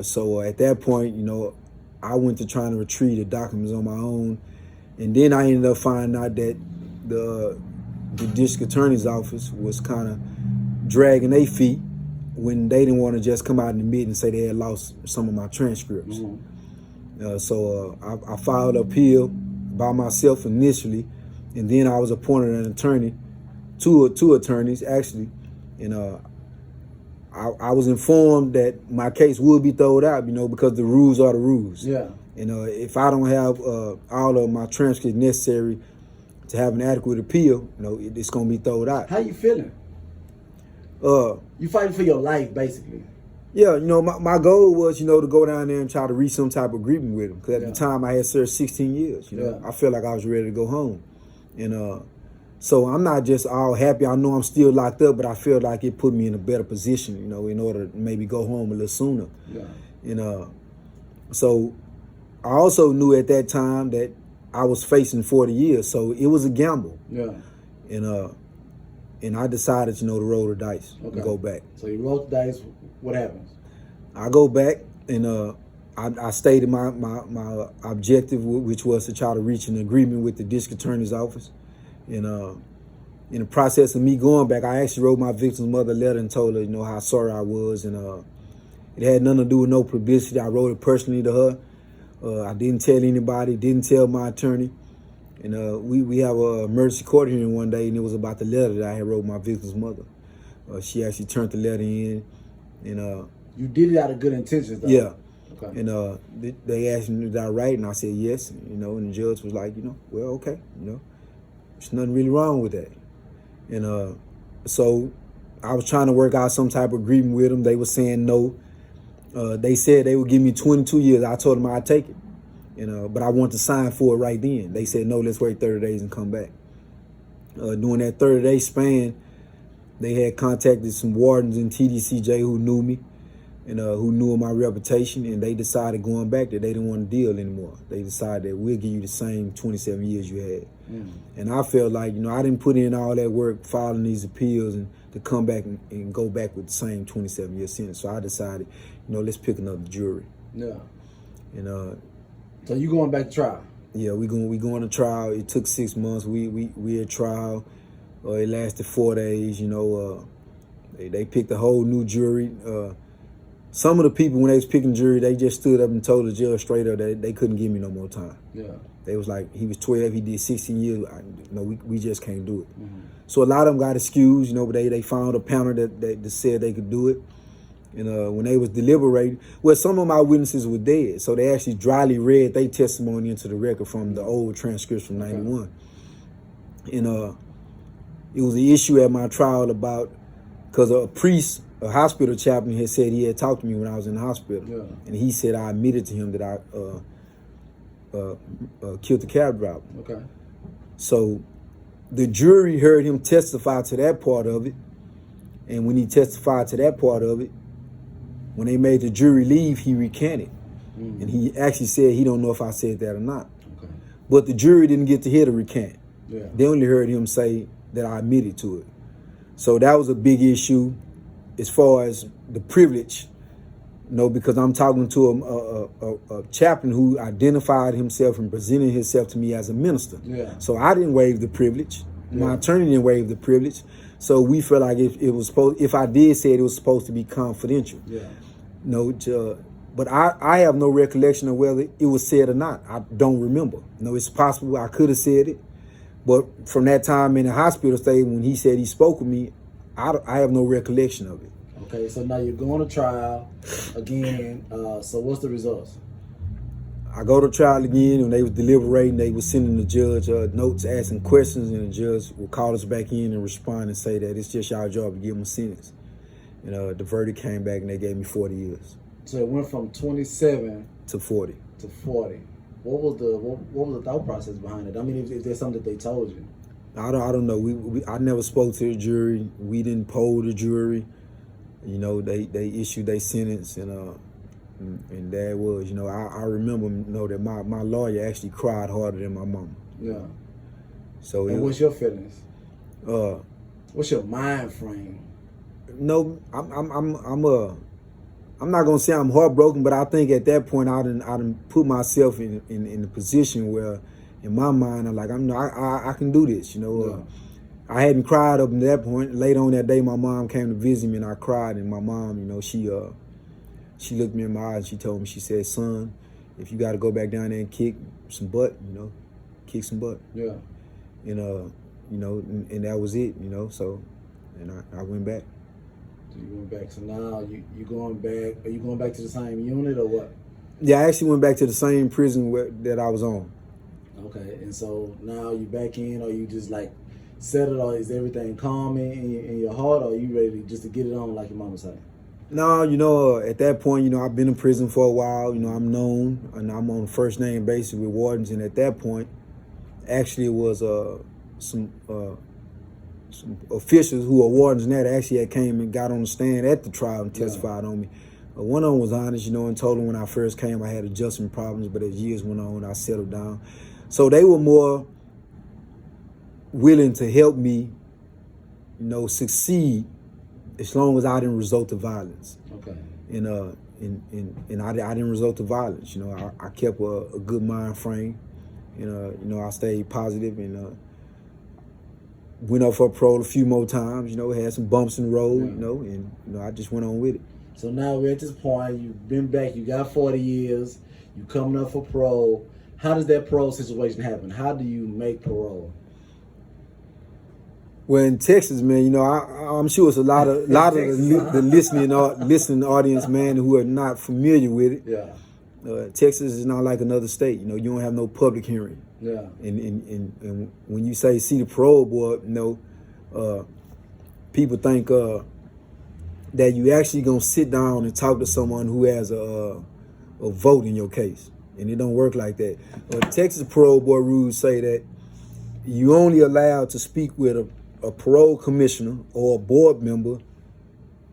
[SPEAKER 2] So at that point, you know, I went to trying to retrieve the documents on my own, and then I ended up finding out that the district attorney's office was kind of dragging their feet when they didn't want to just come out and admit and say they had lost some of my transcripts. So I filed an appeal by myself initially, and then I was appointed an attorney, two attorneys actually, and I was informed that my case would be thrown out, you know, because the rules are the rules.
[SPEAKER 1] Yeah.
[SPEAKER 2] And if I don't have all of my transcripts necessary to have an adequate appeal, you know, it's going to be thrown out.
[SPEAKER 1] How you feeling? You fighting for your life, basically.
[SPEAKER 2] Yeah, you know, my goal was, you know, to go down there and try to reach some type of agreement with him. Because at the time I had served 16 years, you know. I felt like I was ready to go home. And so I'm not just all happy. I know I'm still locked up, but I feel like it put me in a better position, you know, in order to maybe go home a little sooner.
[SPEAKER 1] Yeah.
[SPEAKER 2] And so I also knew at that time that I was facing 40 years, so it was a gamble.
[SPEAKER 1] Yeah.
[SPEAKER 2] And I decided, you know, to roll the dice and go back.
[SPEAKER 1] So you roll the dice. What happens?
[SPEAKER 2] I go back, and I stated my objective, which was to try to reach an agreement with the district attorney's office. And in the process of me going back, I actually wrote my victim's mother a letter and told her, you know, how sorry I was. And it had nothing to do with no publicity. I wrote it personally to her. I didn't tell anybody, didn't tell my attorney. And we have a emergency court hearing one day, and it was about the letter that I had wrote my victim's mother. She actually turned the letter in. And
[SPEAKER 1] you did it out of good intentions, though.
[SPEAKER 2] Yeah.
[SPEAKER 1] Okay.
[SPEAKER 2] And they asked me, did I write? And I said yes. You know, and the judge was like, you know, well, okay, you know, there's nothing really wrong with that. And so I was trying to work out some type of agreement with them. They were saying no. They said they would give me 22 years. I told them I'd take it. But I wanted to sign for it right then. They said, no, let's wait 30 days and come back. During that 30-day span, they had contacted some wardens in TDCJ who knew me and who knew of my reputation, and they decided going back that they didn't want to deal anymore. They decided that we'll give you the same 27 years you had. And I felt like, you know, I didn't put in all that work filing these appeals and to come back and go back with the same 27-year sentence. So I decided, you know, let's pick another jury.
[SPEAKER 1] Yeah.
[SPEAKER 2] And
[SPEAKER 1] so you going back to trial?
[SPEAKER 2] Yeah, we going to trial. It took 6 months. We at trial. It lasted 4 days. You know, they picked a whole new jury. Some of the people, when they was picking jury, they just stood up and told the judge straight up that they couldn't give me no more time.
[SPEAKER 1] Yeah.
[SPEAKER 2] They was like, he was 12, he did 16 years. We just can't do it. So a lot of them got excused, you know, but they found a panel that said they could do it. And when they was deliberating, well, some of my witnesses were dead, so they actually dryly read their testimony into the record from the old transcripts from '91. And it was an issue at my trial about, because a priest, a hospital chaplain, had said he had talked to me when I was in the hospital, and he said I admitted to him that I killed the cab driver.
[SPEAKER 1] Okay.
[SPEAKER 2] So the jury heard him testify to that part of it, and when he testified to that part of it, when they made the jury leave, he recanted. And he actually said he don't know if I said that or not.
[SPEAKER 1] Okay.
[SPEAKER 2] But the jury didn't get to hear the recant.
[SPEAKER 1] Yeah.
[SPEAKER 2] They only heard him say that I admitted to it. So that was a big issue as far as the privilege, you know, because I'm talking to a chaplain who identified himself and presented himself to me as a minister.
[SPEAKER 1] Yeah.
[SPEAKER 2] So I didn't waive the privilege. My attorney didn't waive the privilege. So we felt like if I did say it was supposed to be confidential.
[SPEAKER 1] Yeah.
[SPEAKER 2] No, but I have no recollection of whether it was said or not. I don't remember. No, it's possible I could have said it, but from that time in the hospital stay, when he said he spoke with me, I have no recollection of it.
[SPEAKER 1] Okay, so now you're going to trial again. So what's the results?
[SPEAKER 2] I go to trial again, and they was deliberating. They was sending the judge notes, asking questions, and the judge would call us back in and respond and say that it's just our job to give them a sentence. And the verdict came back, and they gave me 40 years.
[SPEAKER 1] So it went from 27
[SPEAKER 2] to 40.
[SPEAKER 1] To 40. What was the thought process behind it? I mean, if there's something that they told you.
[SPEAKER 2] I don't know. I never spoke to the jury. We didn't poll the jury. You know, they issued their sentence, and there it was. You know, I remember, you know, that my lawyer actually cried harder than my mama.
[SPEAKER 1] Yeah.
[SPEAKER 2] So
[SPEAKER 1] and what's your feelings? What's your mind frame?
[SPEAKER 2] No, I'm not gonna say I'm heartbroken, but I think at that point I done put myself in a position where, in my mind, I'm like, I can do this. You know, I hadn't cried up to that point. Later on that day, my mom came to visit me, and I cried. And my mom, you know, she looked me in my eyes and she told me, she said, "Son, if you got to go back down there and kick some butt, you know, kick some butt."
[SPEAKER 1] Yeah.
[SPEAKER 2] And you know, and that was it. You know, so, and I went back.
[SPEAKER 1] So you went back. So now you going back. Are you going back to the same unit or what?
[SPEAKER 2] Yeah, I actually went back to the same prison that I was on.
[SPEAKER 1] Okay, and so now you back in, or you just like settled, or is everything calm in your heart, or are you ready just to get it on like your mama said?
[SPEAKER 2] No, you know, at that point, you know, I've been in prison for a while. You know, I'm known, and I'm on a first name basis with wardens. And at that point, actually, it was some officials who are wardens now that actually had came and got on the stand at the trial and testified on me. One of them was honest, you know, and told them when I first came I had adjustment problems, but as years went on, I settled down. So they were more willing to help me, you know, succeed as long as I didn't resort to violence.
[SPEAKER 1] Okay.
[SPEAKER 2] And I didn't resort to violence. You know, I kept a good mind frame. You know, I stayed positive and went up for parole a few more times. You know, had some bumps in the road. You know, and you know, I just went on with it.
[SPEAKER 1] So now we're at this point. You've been back. You got 40 years. You coming up for parole. How does that parole situation happen? How do you make parole?
[SPEAKER 2] Well, in Texas, man, you know, I'm sure it's a lot of the listening audience, man, who are not familiar with it.
[SPEAKER 1] Yeah.
[SPEAKER 2] Texas is not like another state. You know, you don't have no public hearing.
[SPEAKER 1] Yeah.
[SPEAKER 2] And when you say see the parole board, people think that you actually gonna sit down and talk to someone who has a vote in your case, and it don't work like that. Texas parole board rules say that you only allowed to speak with a parole commissioner or a board member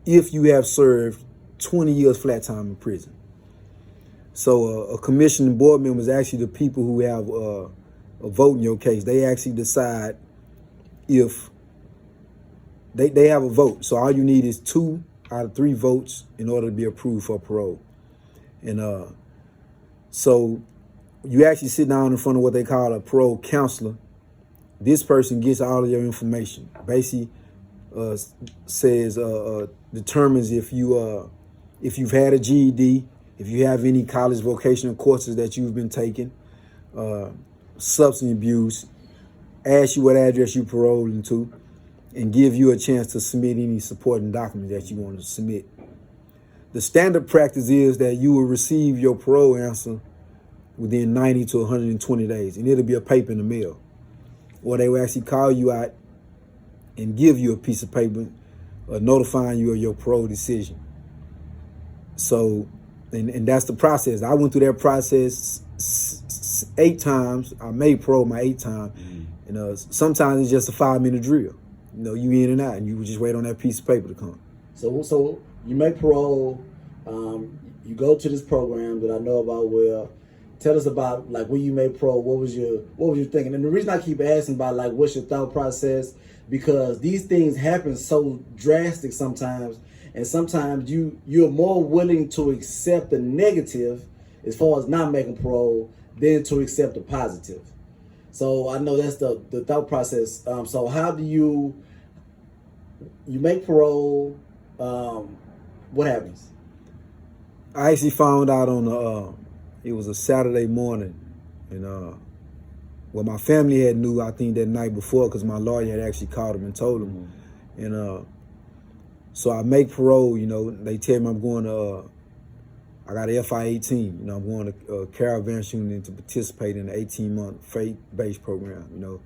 [SPEAKER 2] if you have served 20 years flat time in prison. So a commissioner and board member is actually the people who have a vote in your case. They actually decide if they have a vote. So all you need is 2 out of 3 votes in order to be approved for parole. And so you actually sit down in front of what they call a parole counselor. This person gets all of your information. Basically, says determines if you've had a GED, if you have any college vocational courses that you've been taking, substance abuse, ask you what address you paroled into, and give you a chance to submit any supporting documents that you want to submit. The standard practice is that you will receive your parole answer within 90 to 120 days, and it'll be a paper in the mail. Or they will actually call you out and give you a piece of paper notifying you of your parole decision. So, and that's the process. I went through that process 8 times. I made parole my 8th time. And sometimes it's just a 5-minute drill. You know, you in and out, and you just wait on that piece of paper to come.
[SPEAKER 1] So you make parole. You go to this program that I know about well. Tell us about like when you made parole. What was your thinking? And the reason I keep asking about like what's your thought process, because these things happen so drastic sometimes, and sometimes you're more willing to accept the negative as far as not making parole than to accept the positive. So I know that's the thought process. So how do you make parole? What happens?
[SPEAKER 2] I actually found out on it was a Saturday morning, and well, my family had knew I think that night before because my lawyer had actually called him and told him, and so I make parole. You know, they tell me I'm going to. I got an FI-18. You know, I'm going to Caravan Union to participate in an 18-month faith-based program. You know,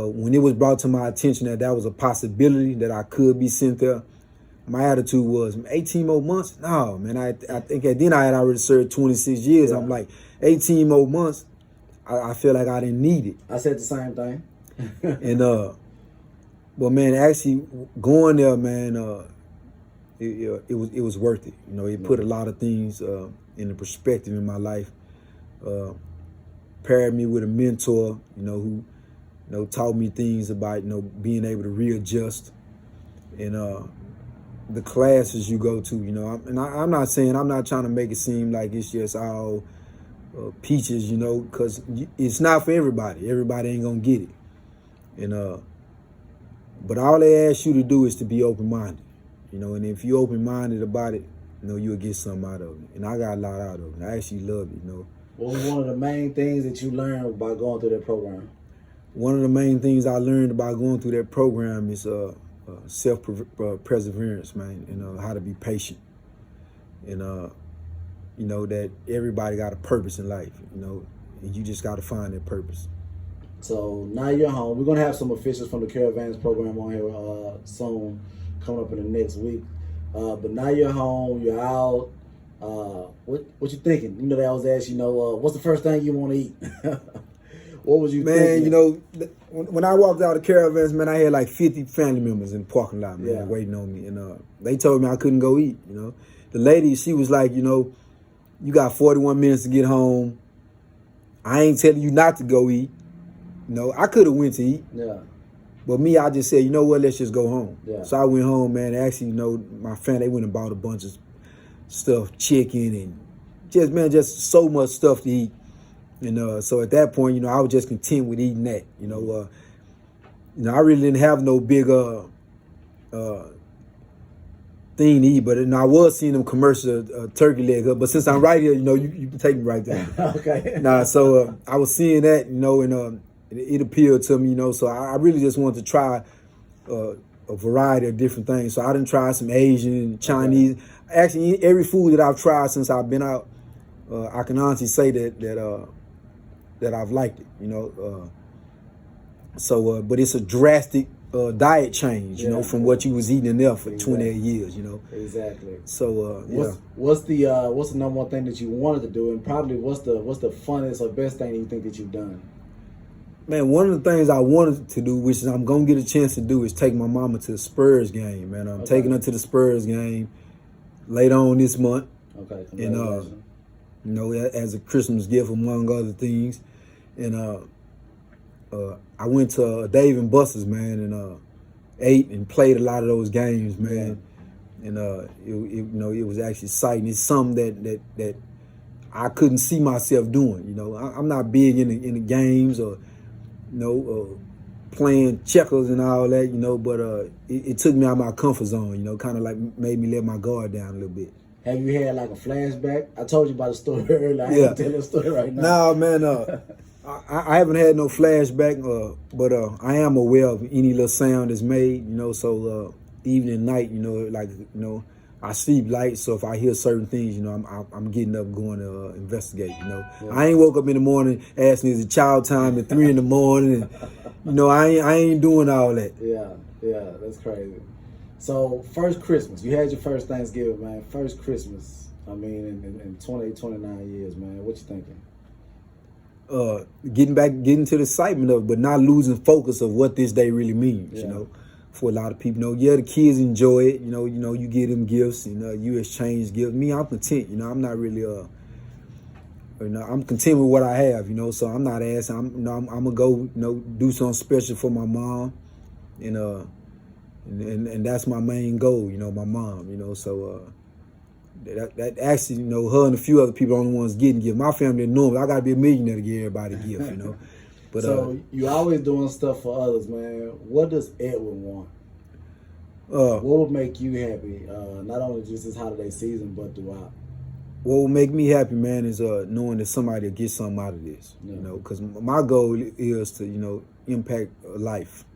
[SPEAKER 2] when it was brought to my attention that was a possibility that I could be sent there, my attitude was 18 more months. No, man. I think then I had already served 26 years. Yeah. I'm like 18 more months. I feel like I didn't need it.
[SPEAKER 1] I said the same thing.
[SPEAKER 2] And but man, actually going there, man. It was worth it. You know, it put a lot of things into perspective in my life. Paired me with a mentor, who, taught me things about, being able to readjust, and the classes you go to. I'm not saying, I'm not trying to make it seem like it's just all peaches, because it's not for everybody. Everybody ain't gonna get it, and but all they ask you to do is to be open-minded. And if you're open-minded about it, you'll get something out of it. And I got a lot out of it. I actually love it,
[SPEAKER 1] What was one of the main things that you learned by going through that program?
[SPEAKER 2] One of the main things I learned about going through that program is self-perseverance, man, and how to be patient. And, that everybody got a purpose in life, and you just got to find that purpose. So
[SPEAKER 1] now you're home. We're going to have some officials from the Caravans program on here soon, coming up in the next week. But now you're home, you're out. What you thinking? They always ask, what's the first thing you want to eat? What was you thinking?
[SPEAKER 2] Man, when I walked out of Caravans, man, I had like 50 family members in the parking lot, man, waiting on me. And they told me I couldn't go eat, The lady, she was like, you got 41 minutes to get home. I ain't telling you not to go eat. I could have went to eat.
[SPEAKER 1] Yeah.
[SPEAKER 2] But me, I just said, you know what, let's just go home.
[SPEAKER 1] Yeah.
[SPEAKER 2] So I went home, man. Actually, my family, they went and bought a bunch of stuff, chicken and just so much stuff to eat. And so at that point, I was just content with eating that. I really didn't have no big thing to eat, but I was seeing them commercial turkey leg up. But since I'm right here, you can take me right there.
[SPEAKER 1] Okay.
[SPEAKER 2] So I was seeing that, and it appealed to me, so I really just wanted to try a a variety of different things. So I done tried some Asian, Chinese. Okay. Actually, every food that I've tried since I've been out, I can honestly say that I've liked it. You know, but it's a drastic diet change. You know, from what you was eating in there for 28 years. You know.
[SPEAKER 1] Exactly.
[SPEAKER 2] So
[SPEAKER 1] what's the number one thing that you wanted to do, and probably what's the funnest or best thing you think that you've done?
[SPEAKER 2] Man, one of the things I wanted to do, which I'm gonna get a chance to do, is take my mama to the Spurs game. Man, I'm taking her to the Spurs game later on this month.
[SPEAKER 1] Okay,
[SPEAKER 2] and you know, as a Christmas gift, among other things. And I went to Dave & Buster's, man, and ate and played a lot of those games, man. Yeah. And you know, it was actually exciting. It's something that I couldn't see myself doing. You know, I'm not big in the games or, you know, playing checkers and all that, you know, but it took me out of my comfort zone, you know, kind of like made me let my guard down a little bit.
[SPEAKER 1] Have you had like a flashback? I told you about the story earlier. I ain't tell the story right now.
[SPEAKER 2] No, man, I haven't had no flashback, but I am aware of any little sound that's made, you know, so even at night, you know, like, you know, I sleep light, so if I hear certain things, you know, I'm getting up going to investigate, you know. Yeah. I ain't woke up in the morning asking is it child time at 3 in the morning, and, you know, I ain't doing all that.
[SPEAKER 1] Yeah, that's crazy. So, first Christmas, you had your first Thanksgiving, man. First Christmas, I mean, in 28, 29 years, man. What you thinking?
[SPEAKER 2] Getting to the excitement of it, but not losing focus of what this day really means, you know. For a lot of people, you know, the kids enjoy it. You know, you get them gifts, and you exchange gifts. Me, I'm content. You know, I'm not really you know, I'm content with what I have. You know, so I'm not asking. I'm gonna go, you know, do something special for my mom, and that's my main goal. You know, my mom. You know, so that actually, you know, her and a few other people are the only ones getting gifts. My family normally, I gotta be a millionaire to give everybody a gift. You know. But,
[SPEAKER 1] so you always doing stuff for others, man. What does Edwin want? What would make you happy? Not only just this holiday season, but throughout.
[SPEAKER 2] What would make me happy, man, is knowing that somebody will get something out of this. Yeah. You know, because my goal is to, you know, impact a life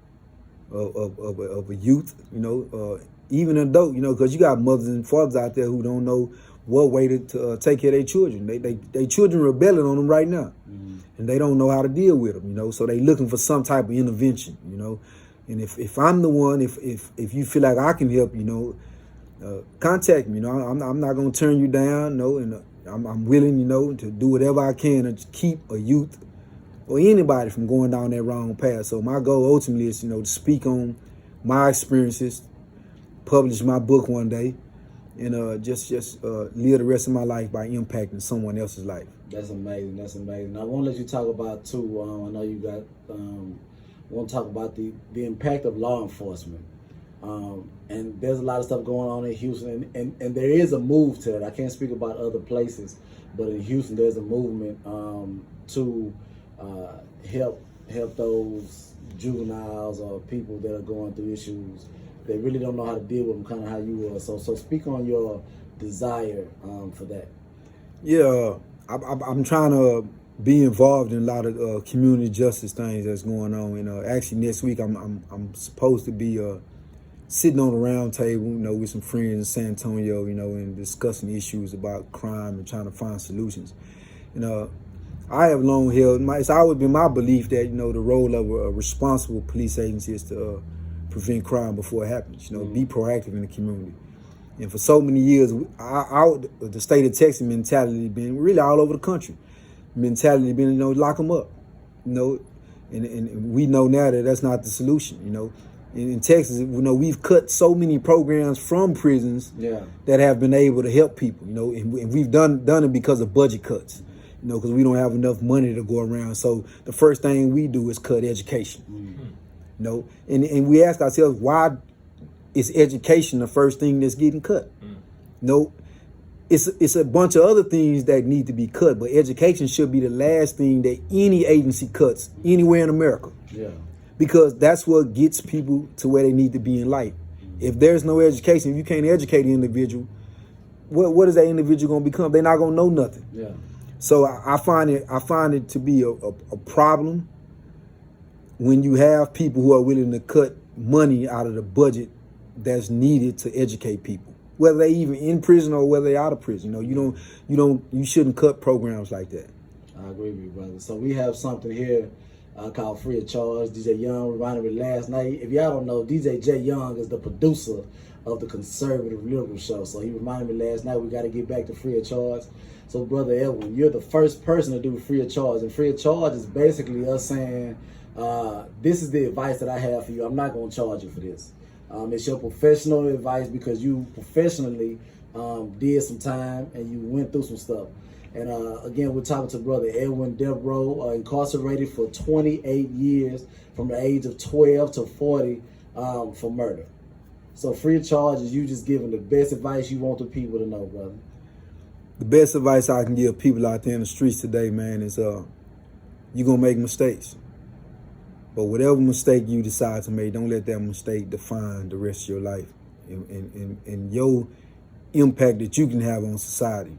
[SPEAKER 2] of a youth. You know, even an adult. You know, because you got mothers and fathers out there who don't know what way to take care of their children. They children rebelling on them right now. Mm-hmm. And they don't know how to deal with them, you know, so they looking for some type of intervention, you know. And if I'm the one, if you feel like I can help, you know, contact me. You know, I'm not gonna turn you down, no, and I'm willing, you know, to do whatever I can to keep a youth or anybody from going down that wrong path. So my goal ultimately is, you know, to speak on my experiences, publish my book one day, and just live the rest of my life by impacting someone else's life.
[SPEAKER 1] That's amazing. That's amazing. I want to let you talk about too. I know you got. Want to talk about the impact of law enforcement. And there's a lot of stuff going on in Houston, and there is a move to it. I can't speak about other places, but in Houston there's a movement to help those juveniles or people that are going through issues. They really don't know how to deal with them, kind of how you were. So speak on your desire for that.
[SPEAKER 2] Yeah, I'm trying to be involved in a lot of community justice things that's going on. And actually next week I'm supposed to be sitting on a round table, you know, with some friends in San Antonio, you know, and discussing issues about crime and trying to find solutions. You I have long held, it's always been my belief that, you know, the role of a responsible police agency is to prevent crime before it happens, you know, be proactive in the community. And for so many years, the state of Texas mentality been really all over the country. Mentality been, you know, lock them up, you know, and we know now that that's not the solution, you know. In Texas, you know, we've cut so many programs from prisons that have been able to help people, you know, and we've done it because of budget cuts, you know, because we don't have enough money to go around. So the first thing we do is cut education, you know, and we ask ourselves, why is education the first thing that's getting cut? No, it's a bunch of other things that need to be cut, but education should be the last thing that any agency cuts anywhere in America. Yeah. Because that's what gets people to where they need to be in life. If there's no education, if you can't educate the individual, what is that individual going to become? They're not going to know nothing. Yeah. So I find it to be a problem when you have people who are willing to cut money out of the budget that's needed to educate people, whether they even in prison or whether they out of prison. You shouldn't cut programs like that.
[SPEAKER 1] I agree with you, brother. So we have something here called Free of Charge. DJ Young reminded me last night. If y'all don't know, DJ J Young is the producer of the Conservative Liberal Show. So he reminded me last night we got to get back to Free of Charge. So Brother Edwin, you're the first person to do Free of Charge. And Free of Charge is basically us saying, this is the advice that I have for you. I'm not going to charge you for this. It's your professional advice because you professionally did some time and you went through some stuff. And again, we're talking to Brother Edwin Debrow, incarcerated for 28 years from the age of 12 to 40 for murder. So Free of Charge is you just giving the best advice you want the people to know, brother.
[SPEAKER 2] The best advice I can give people out there in the streets today, man, is you're going to make mistakes. But whatever mistake you decide to make, don't let that mistake define the rest of your life and your impact that you can have on society.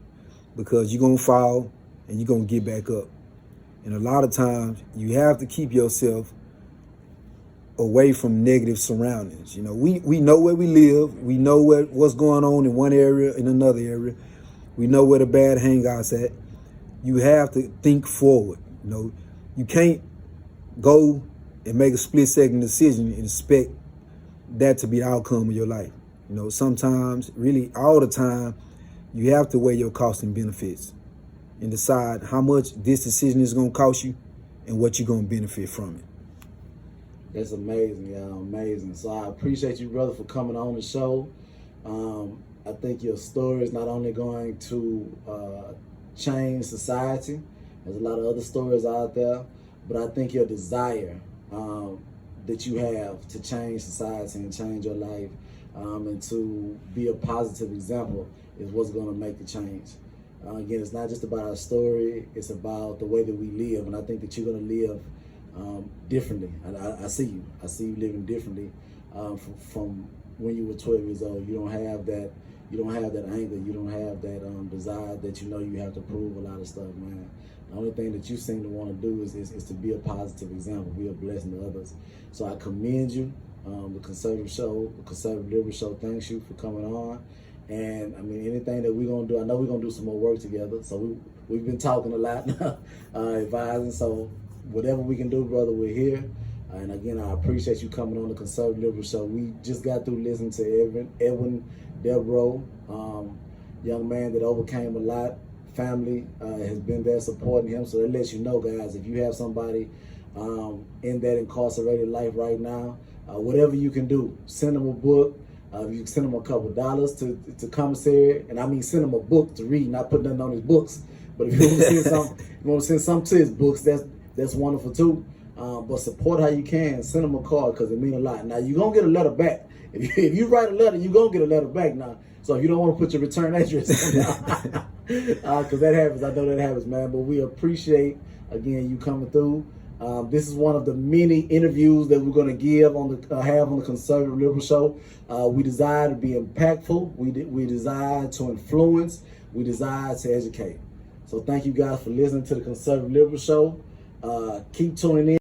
[SPEAKER 2] Because you're going to fall and you're going to get back up. And a lot of times you have to keep yourself away from negative surroundings. We know where we live. We know what's going on in one area, in another area. We know where the bad hangouts at. You have to think forward. You can't go and make a split-second decision and expect that to be the outcome of your life. Sometimes, really all the time, you have to weigh your costs and benefits and decide how much this decision is going to cost you and what you're going to benefit from it.
[SPEAKER 1] That's amazing, y'all. Amazing. So I appreciate you, brother, for coming on the show. I think your story is not only going to change society. There's a lot of other stories out there, but I think your desire that you have to change society and change your life and to be a positive example is what's going to make the change. Again, it's not just about our story, it's about the way that we live, and I think that you're going to live differently. I see you. I see you living differently from when you were 12 years old. You don't have that anger, you don't have that desire that you have to prove a lot of stuff, man. The only thing that you seem to want to do is to be a positive example, be a blessing to others. So I commend you. The Conservative Liberal Show thanks you for coming on. And I mean, anything that we're going to do, I know we're going to do some more work together. So we've been talking a lot, advising. So whatever we can do, brother, we're here. And again, I appreciate you coming on the Conservative Liberal Show. We just got through listening to Edwin Debrow, young man that overcame a lot. Family has been there supporting him. So that lets you know, guys, if you have somebody in that incarcerated life right now, whatever you can do, send them a book. You can send them a couple dollars to commissary, and I mean send him a book to read, not put nothing on his books. But if you want to send something to his books, that's wonderful too. But support how you can. Send them a card because it means a lot. Now you're gonna get a letter back. If you write a letter, you're gonna get a letter back now. So if you don't want to put your return address, because that happens, I know that happens, man. But we appreciate again you coming through. This is one of the many interviews that we're going to have on the Conservative Liberal Show. We desire to be impactful. We desire to influence. We desire to educate. So thank you guys for listening to the Conservative Liberal Show. Keep tuning in.